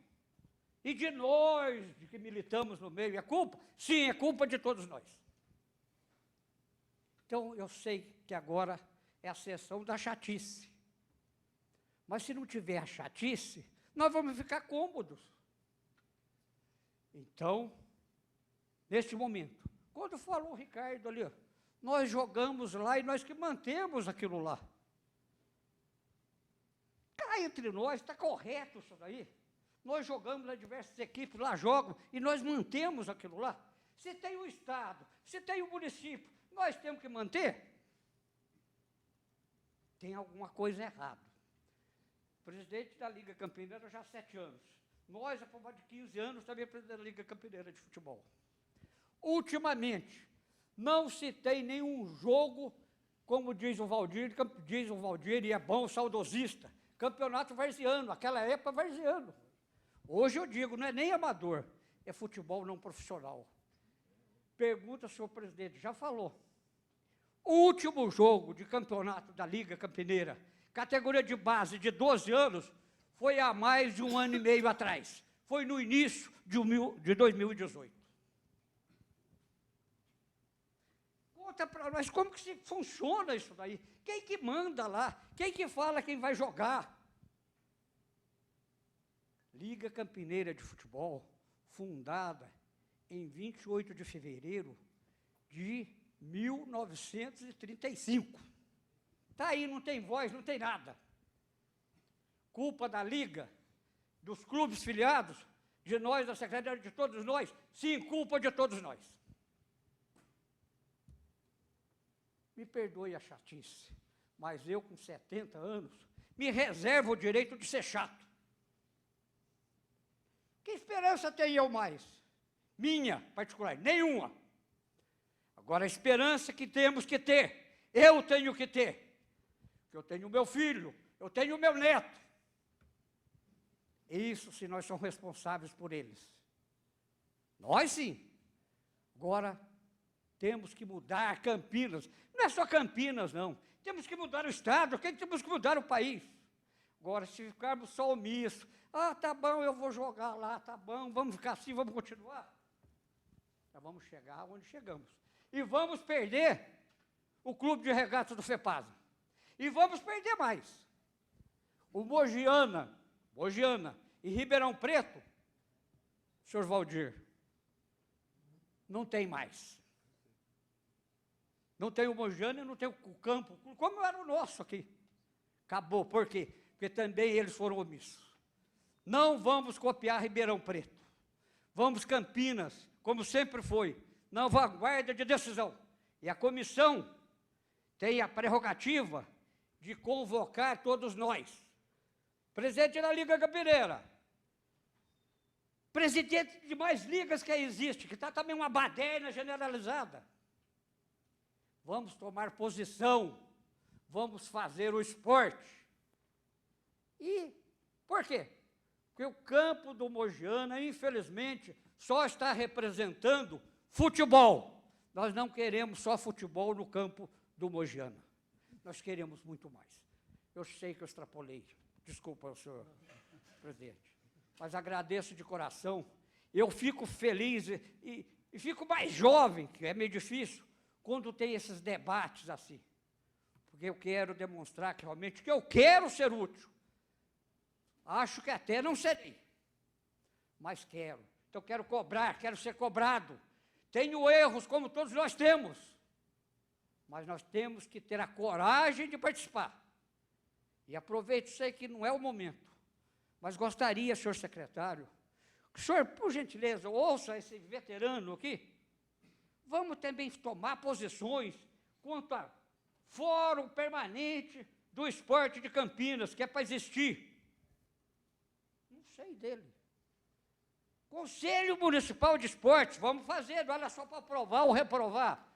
e de nós, de que militamos no meio. É culpa? Sim, é culpa de todos nós. Então, eu sei que agora é a sessão da chatice. Mas se não tiver a chatice, nós vamos ficar cômodos. Então, neste momento, quando falou o Ricardo ali, nós jogamos lá e nós que mantemos aquilo lá. Cá entre nós, está correto isso daí. Nós jogamos lá, diversas equipes lá jogam e nós mantemos aquilo lá. Se tem o Estado, se tem o município, nós temos que manter. Tem alguma coisa errada. Presidente da Liga Campineira já há 7 anos. Nós, há por mais de 15 anos, também presidente da Liga Campineira de Futebol. Ultimamente, não se tem nenhum jogo, como diz o Valdir, e é bom, saudosista, campeonato varziano, aquela época varziano. Hoje eu digo, não é nem amador, é futebol não profissional. Pergunta, senhor presidente, já falou. O último jogo de campeonato da Liga Campineira, categoria de base de 12 anos, foi há mais de 1 ano e meio atrás. Foi no início de 2018. Conta para nós como que funciona isso daí. Quem que manda lá? Quem que fala quem vai jogar? Liga Campineira de Futebol, fundada em 28 de fevereiro de 1935. Está aí, não tem voz, não tem nada. Culpa da Liga, dos clubes filiados, de nós, da secretaria, de todos nós, sim, culpa de todos nós. Me perdoe a chatice, mas eu, com 70 anos, me reservo o direito de ser chato. Que esperança tenho eu mais? Minha, particular, nenhuma. Agora, a esperança que temos que ter, eu tenho que ter. Porque eu tenho meu filho, eu tenho meu neto. Isso se nós somos responsáveis por eles. Nós sim. Agora, temos que mudar Campinas. Não é só Campinas, não. Temos que mudar o Estado, temos que mudar o país. Agora, se ficarmos só omissos, tá bom, eu vou jogar lá, tá bom, vamos ficar assim, vamos continuar. Já vamos chegar onde chegamos. E vamos perder o Clube de Regatas do FEPASA. E vamos perder mais. O Mogiana e Ribeirão Preto, senhor Valdir, não tem mais. Não tem o Mogiana e não tem o campo, como era o nosso aqui. Acabou. Por quê? Porque também eles foram omissos. Não vamos copiar Ribeirão Preto. Vamos Campinas, como sempre foi, na vanguarda de decisão. E a comissão tem a prerrogativa de convocar todos nós. Presidente da Liga Campineira, presidente de mais ligas que existe, que está também uma baderna generalizada. Vamos tomar posição, vamos fazer o esporte. E por quê? Porque o campo do Mogiana, infelizmente, só está representando futebol. Nós não queremos só futebol no campo do Mogiana. Nós queremos muito mais. Eu sei que eu extrapolei. Desculpa, senhor presidente. Mas agradeço de coração. Eu fico feliz e fico mais jovem, que é meio difícil, quando tem esses debates assim. Porque eu quero demonstrar que realmente que eu quero ser útil. Acho que até não serei, mas quero. Então, quero cobrar, quero ser cobrado. Tenho erros, como todos nós temos, mas nós temos que ter a coragem de participar. E aproveito, sei que não é o momento, mas gostaria, senhor secretário, que o senhor, por gentileza, ouça esse veterano aqui. Vamos também tomar posições quanto a Fórum Permanente do Esporte de Campinas, que é para existir. Não sei dele. Conselho Municipal de Esportes, vamos fazer, não é só para aprovar ou reprovar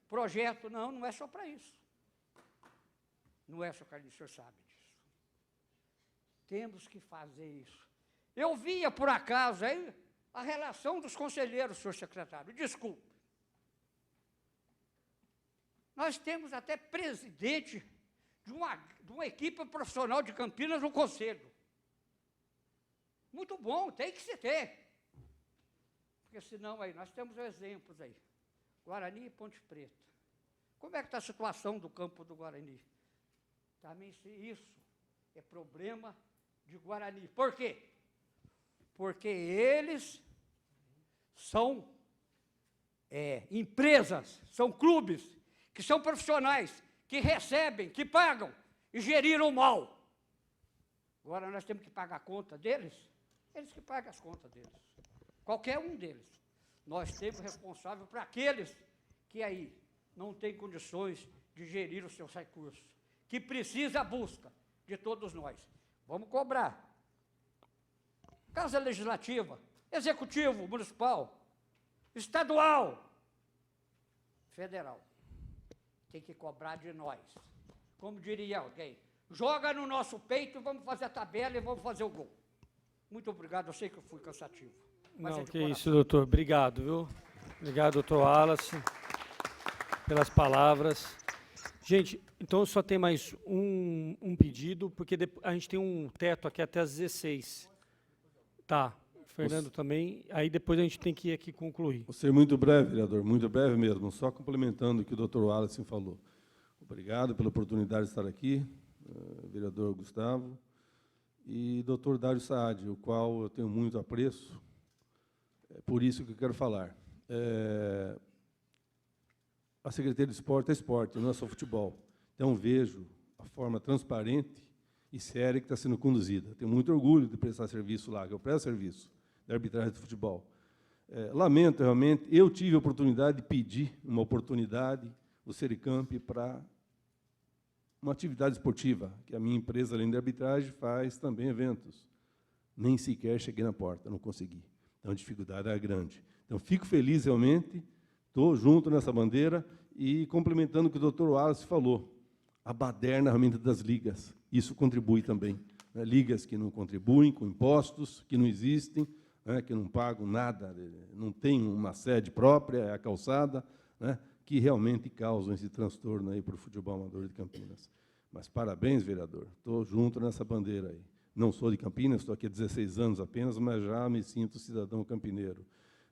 projeto, não é só para isso. Não é, senhor Carlinhos, o senhor sabe disso. Temos que fazer isso. Eu via, por acaso, aí, a relação dos conselheiros, senhor secretário, desculpe. Nós temos até presidente de uma equipe profissional de Campinas no conselho. Muito bom, tem que se ter. Porque senão, aí, nós temos exemplos aí. Guarani e Ponte Preta. Como é que está a situação do campo do Guarani? Também isso é problema de Guarani. Por quê? Porque eles são empresas, são clubes, que são profissionais, que recebem, que pagam e geriram mal. Agora nós temos que pagar a conta deles, eles que pagam as contas deles. Qualquer um deles. Nós temos responsável para aqueles que aí não têm condições de gerir os seus recursos, que precisa a busca de todos nós. Vamos cobrar. Casa Legislativa, Executivo Municipal, Estadual, Federal. Tem que cobrar de nós. Como diria alguém, joga no nosso peito, vamos fazer a tabela e vamos fazer o gol. Muito obrigado, eu sei que eu fui cansativo. Não, que isso, doutor. Obrigado, viu? Obrigado, doutor Wallace, pelas palavras. Gente, então só tem mais um pedido, porque a gente tem um teto aqui até às 16. Tá, Fernando também, aí depois a gente tem que ir aqui concluir. Vou ser muito breve, vereador, muito breve mesmo, só complementando o que o doutor Wallace falou. Obrigado pela oportunidade de estar aqui, vereador Gustavo, e doutor Dário Saad, o qual eu tenho muito apreço, é por isso que eu quero falar. A Secretaria de Esporte é esporte, não é só futebol. Então, vejo a forma transparente e séria que está sendo conduzida. Tenho muito orgulho de prestar serviço lá, que eu presto serviço. da arbitragem de futebol. Lamento, realmente, eu tive a oportunidade de pedir uma oportunidade, o Sericamp, para uma atividade esportiva, que a minha empresa, além de arbitragem, faz também eventos. Nem sequer cheguei na porta, não consegui. Então, a dificuldade era grande. Então, fico feliz, realmente, estou junto nessa bandeira e complementando o que o doutor Wallace falou, a baderna, realmente, das ligas. Isso contribui também. Né? Ligas que não contribuem com impostos, que não existem, né? Que não pagam nada, não tem uma sede própria, é a calçada, né? Que realmente causam esse transtorno aí para o futebol amador de Campinas. Mas parabéns, vereador. Estou junto nessa bandeira aí. Não sou de Campinas, estou aqui há 16 anos apenas, mas já me sinto cidadão campineiro.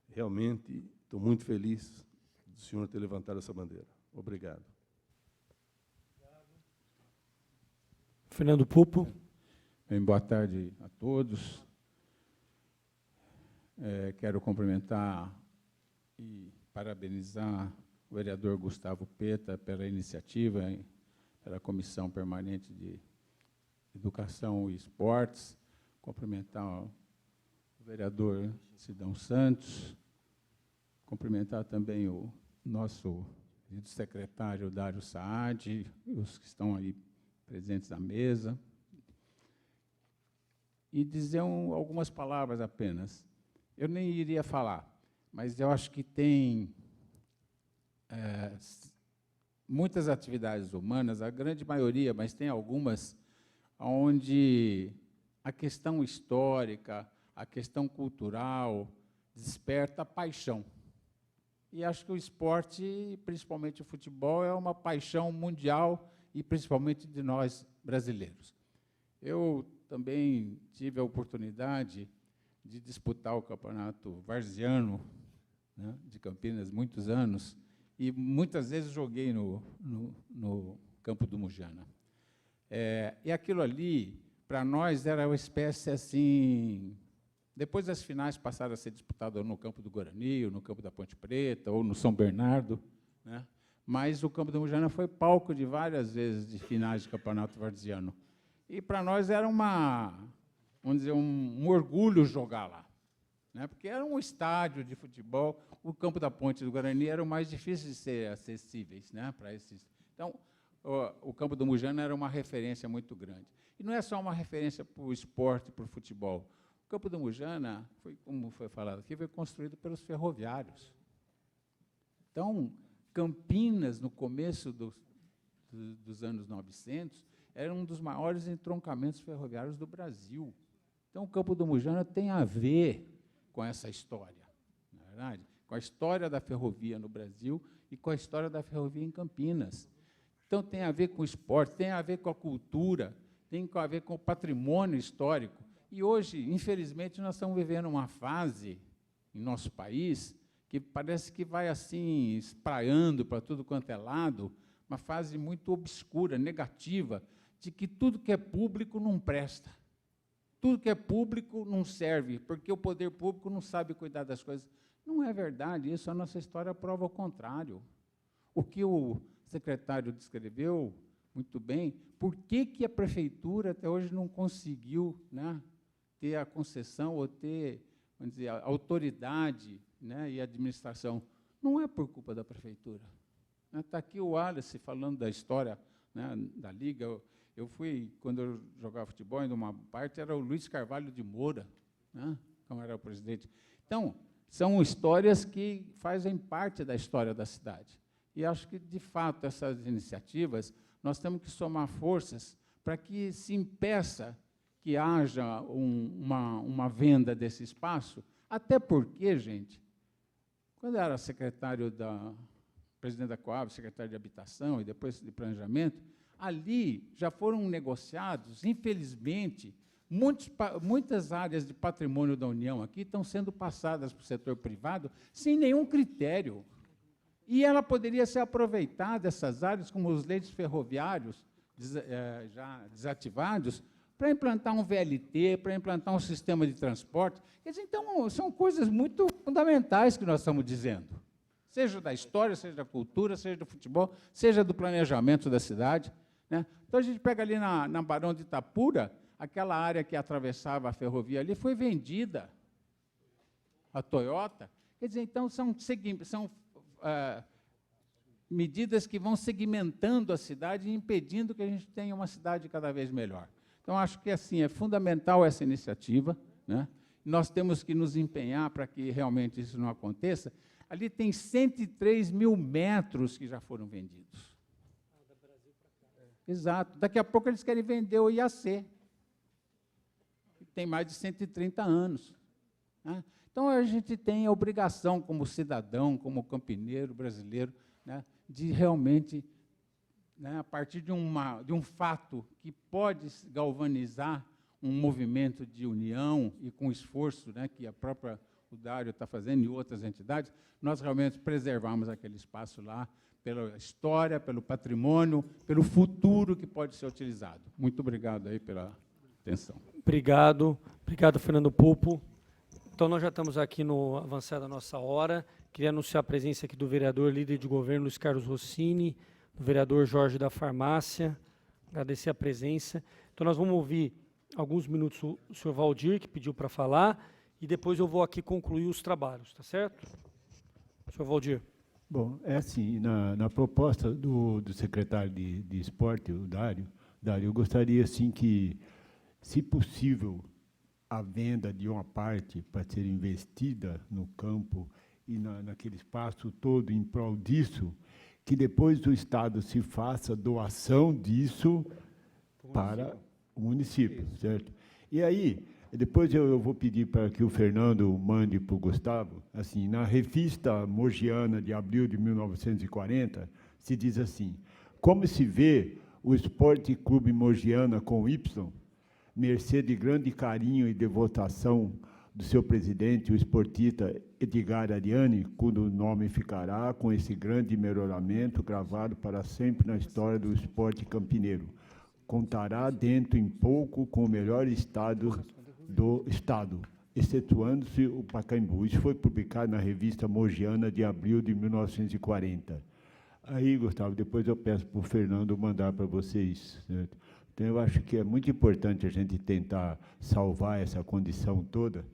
Realmente, estou muito feliz do senhor ter levantado essa bandeira. Obrigado. Fernando Pupo. Bem, boa tarde a todos. Quero cumprimentar e parabenizar o vereador Gustavo Peta pela iniciativa, pela Comissão Permanente de Educação e Esportes, cumprimentar o vereador Sidão Santos, cumprimentar também o nosso secretário Dário Saad, os que estão aí presentes na mesa, e dizer algumas palavras apenas. Eu nem iria falar, mas eu acho que tem muitas atividades humanas, a grande maioria, mas tem algumas onde a questão histórica, a questão cultural, desperta paixão. E acho que o esporte, principalmente o futebol, é uma paixão mundial e principalmente de nós brasileiros. Eu também tive a oportunidade de disputar o campeonato varziano, né, de Campinas, muitos anos, e muitas vezes joguei no campo do Mujana. E aquilo ali, para nós, era uma espécie assim... Depois das finais passaram a ser disputadas no campo do Guarani, ou no campo da Ponte Preta, ou no São Bernardo, né? Mas o campo do Mujana foi palco de várias vezes de finais de campeonato varziano. E para nós era vamos dizer, um orgulho jogar lá, né? Porque era um estádio de futebol, o campo da Ponte do Guarani era o mais difícil de ser acessíveis, né, para esses. Então, o campo do Mujana era uma referência muito grande. E não é só uma referência para o esporte, para o futebol. O campo do Mujana, como foi falado aqui, foi construído pelos ferroviários. Então, Campinas, no começo dos anos 900, era um dos maiores entroncamentos ferroviários do Brasil. Então, o campo do Mujana tem a ver com essa história, não é verdade? Com a história da ferrovia no Brasil e com a história da ferrovia em Campinas. Então, tem a ver com o esporte, tem a ver com a cultura, tem a ver com o patrimônio histórico. E hoje, infelizmente, nós estamos vivendo uma fase em nosso país que parece que vai assim espraiando para tudo quanto é lado, uma fase muito obscura, negativa, de que tudo que é público não presta. Tudo que é público não serve, porque o poder público não sabe cuidar das coisas. Não é verdade isso, a nossa história prova o contrário. O que o secretário descreveu muito bem, por que a prefeitura até hoje não conseguiu, né, ter a concessão ou ter, vamos dizer, a autoridade, né, e a administração? Não é por culpa da prefeitura. Está aqui o Wallace falando da história, né, da Liga. Eu fui, quando eu jogava futebol, em uma parte era o Luiz Carvalho de Moura, né, como era o presidente. Então, são histórias que fazem parte da história da cidade. E acho que, de fato, essas iniciativas, nós temos que somar forças para que se impeça que haja uma venda desse espaço, até porque, gente, quando eu era presidente da Coab, secretário de Habitação e depois de Planejamento, ali já foram negociados, infelizmente, muitas áreas de patrimônio da União aqui estão sendo passadas para o setor privado sem nenhum critério. E ela poderia ser aproveitada, essas áreas, como os leitos ferroviários já desativados, para implantar um VLT, para implantar um sistema de transporte. Quer dizer, então, são coisas muito fundamentais que nós estamos dizendo. Seja da história, seja da cultura, seja do futebol, seja do planejamento da cidade, né? Então, a gente pega ali na Barão de Itapura, aquela área que atravessava a ferrovia ali foi vendida. a Toyota. Quer dizer, então, são medidas que vão segmentando a cidade e impedindo que a gente tenha uma cidade cada vez melhor. Então, acho que assim, é fundamental essa iniciativa, né? Nós temos que nos empenhar para que realmente isso não aconteça. Ali tem 103 mil metros que já foram vendidos. Exato. Daqui a pouco eles querem vender o IAC, que tem mais de 130 anos. Né? Então, a gente tem a obrigação, como cidadão, como campineiro brasileiro, né, de realmente, né, a partir de um fato que pode galvanizar um movimento de união e com esforço, né, que o Dário está fazendo e outras entidades, nós realmente preservamos aquele espaço lá pela história, pelo patrimônio, pelo futuro que pode ser utilizado. Muito obrigado aí pela atenção. Obrigado, Fernando Pupo. Então, nós já estamos aqui no avançar da nossa hora. Queria anunciar a presença aqui do vereador, líder de governo, Luiz Carlos Rossini, do vereador Jorge da Farmácia, agradecer a presença. Então, nós vamos ouvir alguns minutos o senhor Valdir, que pediu para falar, e depois eu vou aqui concluir os trabalhos, tá certo? Senhor Valdir. Bom, é assim, na proposta do secretário de Esporte, o Dário, eu gostaria, assim, que, se possível, a venda de uma parte para ser investida no campo e naquele espaço todo em prol disso, que depois o Estado se faça doação disso para o município, certo? E aí, depois eu vou pedir para que o Fernando mande para o Gustavo, assim, na revista Mogiana de abril de 1940, se diz assim: como se vê o Esporte Clube Mogiana com Y, mercê de grande carinho e devotação do seu presidente, o esportista Edgar Ariani, cujo nome ficará com esse grande melhoramento gravado para sempre na história do esporte campineiro. Contará dentro em pouco com o melhor estado do estado, excetuando-se o Pacaembu. Isso foi publicado na revista Mogiana de abril de 1940. Aí, Gustavo, depois eu peço para o Fernando mandar para vocês, certo? Então, eu acho que é muito importante a gente tentar salvar essa condição toda,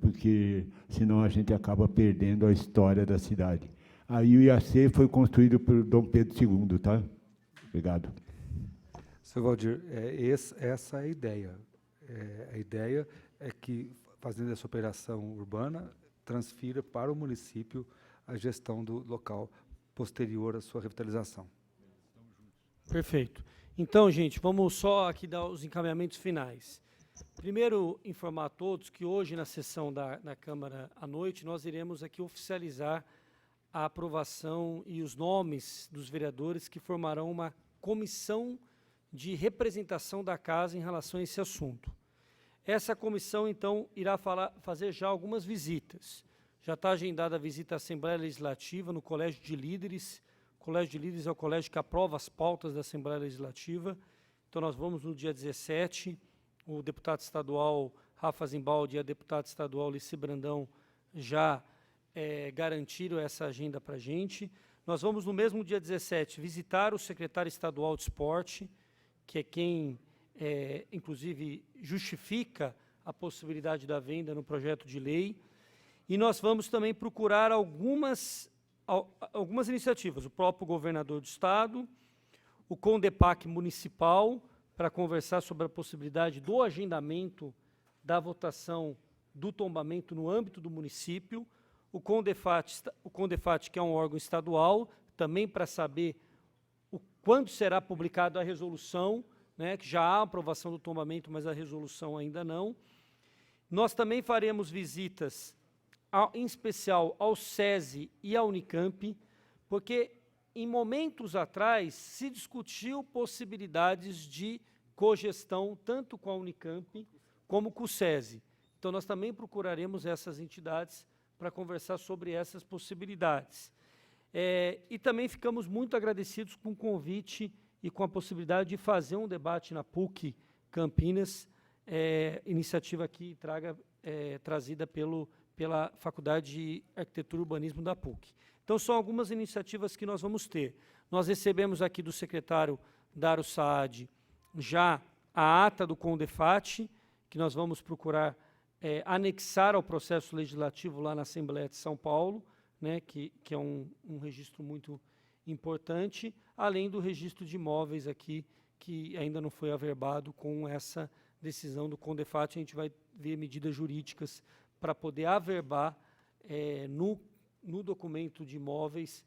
porque senão a gente acaba perdendo a história da cidade. Aí o IAC foi construído por Dom Pedro II, tá? Obrigado. Sr. Valdir, essa é a ideia. A ideia é que, fazendo essa operação urbana, transfira para o município a gestão do local posterior à sua revitalização. Perfeito. Então, gente, vamos só aqui dar os encaminhamentos finais. Primeiro, informar a todos que hoje, na sessão da Câmara à noite, nós iremos aqui oficializar a aprovação e os nomes dos vereadores que formarão uma comissão de representação da Casa em relação a esse assunto. Essa comissão, então, irá fazer já algumas visitas. Já está agendada a visita à Assembleia Legislativa no Colégio de Líderes. O Colégio de Líderes é o colégio que aprova as pautas da Assembleia Legislativa. Então, nós vamos no dia 17, o deputado estadual Rafa Zimbaldi e a deputada estadual Lici Brandão já garantiram essa agenda para a gente. Nós vamos, no mesmo dia 17, visitar o secretário estadual de esporte, que é quem, inclusive, justifica a possibilidade da venda no projeto de lei. E nós vamos também procurar algumas iniciativas, o próprio governador do Estado, o CONDEPAC municipal, para conversar sobre a possibilidade do agendamento da votação do tombamento no âmbito do município, o CONDEFAT, que é um órgão estadual, também para saber quando será publicada a resolução, né, que já há aprovação do tombamento, mas a resolução ainda não. Nós também faremos visitas, em especial ao SESI e à Unicamp, porque em momentos atrás se discutiu possibilidades de cogestão tanto com a Unicamp como com o SESI. Então, nós também procuraremos essas entidades para conversar sobre essas possibilidades. E também ficamos muito agradecidos com o convite e com a possibilidade de fazer um debate na PUC Campinas, iniciativa aqui trazida pela Faculdade de Arquitetura e Urbanismo da PUC. Então, são algumas iniciativas que nós vamos ter. Nós recebemos aqui do secretário Dário Saad já a ata do CONDEFAT, que nós vamos procurar anexar ao processo legislativo lá na Assembleia de São Paulo, né, que é um registro muito importante, além do registro de imóveis aqui, que ainda não foi averbado com essa decisão do CONDEFAT. A gente vai ver medidas jurídicas para poder averbar no documento de imóveis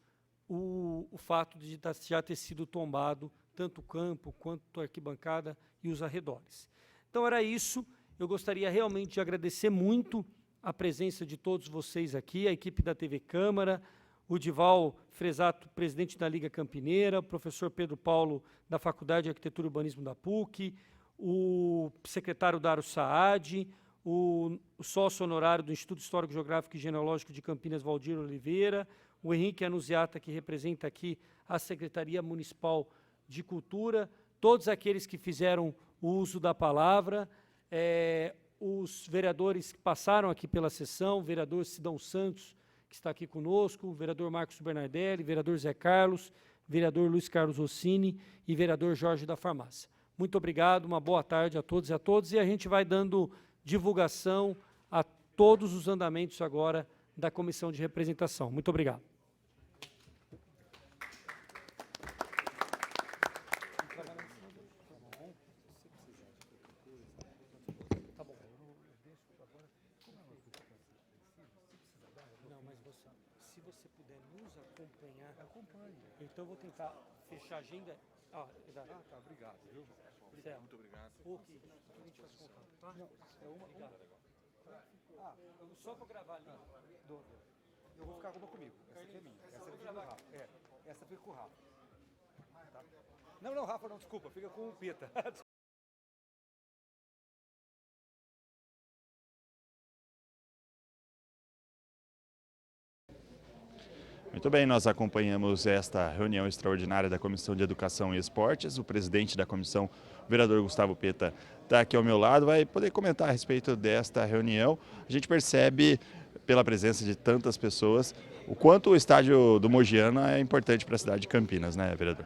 o fato de já ter sido tombado tanto o campo quanto a arquibancada e os arredores. Então era isso. Eu gostaria realmente de agradecer muito a presença de todos vocês aqui, a equipe da TV Câmara, o Dival Fresato, presidente da Liga Campineira, o professor Pedro Paulo, da Faculdade de Arquitetura e Urbanismo da PUC, o secretário Dário Saad, o sócio honorário do Instituto Histórico, Geográfico e Genealógico de Campinas, Valdir Oliveira, o Henrique Anuziata, que representa aqui a Secretaria Municipal de Cultura, todos aqueles que fizeram o uso da palavra, os vereadores que passaram aqui pela sessão, o vereador Sidão Santos, que está aqui conosco, o vereador Marcos Bernardelli, vereador Zé Carlos, vereador Luiz Carlos Rossini e vereador Jorge da Farmácia. Muito obrigado, uma boa tarde a todos e a todas, e a gente vai dando divulgação a todos os andamentos agora da Comissão de Representação. Muito obrigado. Se você puder nos acompanhar, acompanhe. Então eu vou tentar fechar a agenda. Tá, obrigado, viu? Muito obrigado. Ok, a gente faz contato, tá? Não, obrigado. Só para gravar ali. Eu vou ficar com uma comigo. Essa aqui é minha. Essa fica com o Rafa. Essa fica com o Rafa. Tá? Não, Rafa, não, desculpa. Fica com o Pita. Muito bem, nós acompanhamos esta reunião extraordinária da Comissão de Educação e Esportes. O presidente da comissão, o vereador Gustavo Peta, está aqui ao meu lado, vai poder comentar a respeito desta reunião. A gente percebe, pela presença de tantas pessoas, o quanto o estádio do Mogiana é importante para a cidade de Campinas, né, vereador?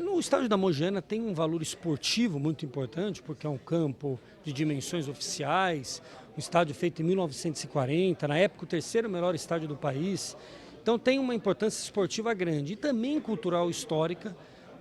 No estádio da Mogiana tem um valor esportivo muito importante, porque é um campo de dimensões oficiais, um estádio feito em 1940, na época o terceiro melhor estádio do país. Então tem uma importância esportiva grande e também cultural histórica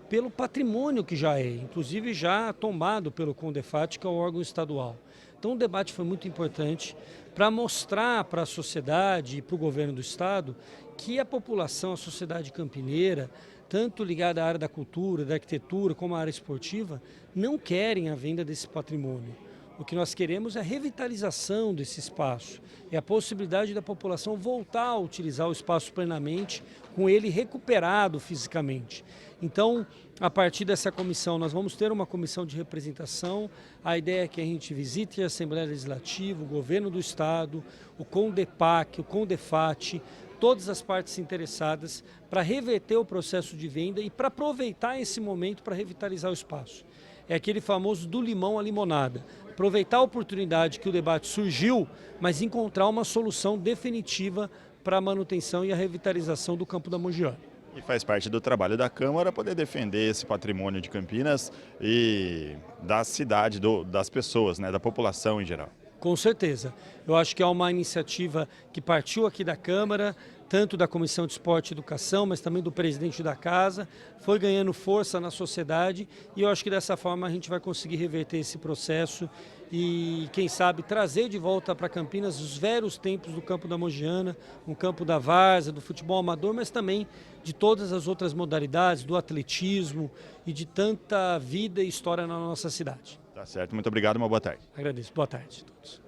pelo patrimônio que já é, inclusive já tombado pelo CONDEFAT, que é o órgão estadual. Então o debate foi muito importante para mostrar para a sociedade e para o governo do estado que a população, a sociedade campineira, tanto ligada à área da cultura, da arquitetura, como à área esportiva, não querem a venda desse patrimônio. O que nós queremos é a revitalização desse espaço, é a possibilidade da população voltar a utilizar o espaço plenamente, com ele recuperado fisicamente. Então, a partir dessa comissão, nós vamos ter uma comissão de representação. A ideia é que a gente visite a Assembleia Legislativa, o governo do estado, o CONDEPAC, o CONDEFAT, todas as partes interessadas para reverter o processo de venda e para aproveitar esse momento para revitalizar o espaço. É aquele famoso do limão à limonada. Aproveitar a oportunidade que o debate surgiu, mas encontrar uma solução definitiva para a manutenção e a revitalização do campo da Mogiana. E faz parte do trabalho da Câmara poder defender esse patrimônio de Campinas e da cidade, das pessoas, né, da população em geral. Com certeza. Eu acho que é uma iniciativa que partiu aqui da Câmara, tanto da Comissão de Esporte e Educação, mas também do presidente da Casa, foi ganhando força na sociedade e eu acho que dessa forma a gente vai conseguir reverter esse processo e, quem sabe, trazer de volta para Campinas os velhos tempos do campo da Mogiana, um campo da várzea, do futebol amador, mas também de todas as outras modalidades, do atletismo e de tanta vida e história na nossa cidade. Tá certo, muito obrigado, uma boa tarde. Agradeço, boa tarde a todos.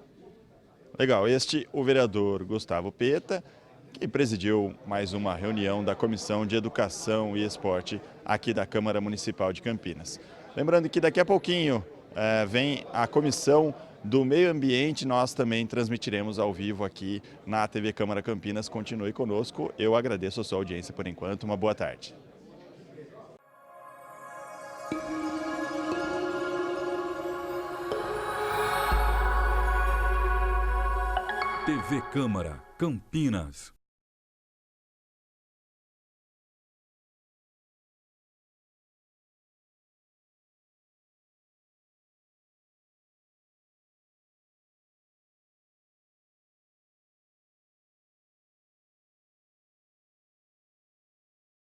Legal, o vereador Gustavo Peta, que presidiu mais uma reunião da Comissão de Educação e Esporte aqui da Câmara Municipal de Campinas. Lembrando que daqui a pouquinho vem a Comissão do Meio Ambiente, nós também transmitiremos ao vivo aqui na TV Câmara Campinas. Continue conosco, eu agradeço a sua audiência por enquanto, uma boa tarde. TV Câmara Campinas.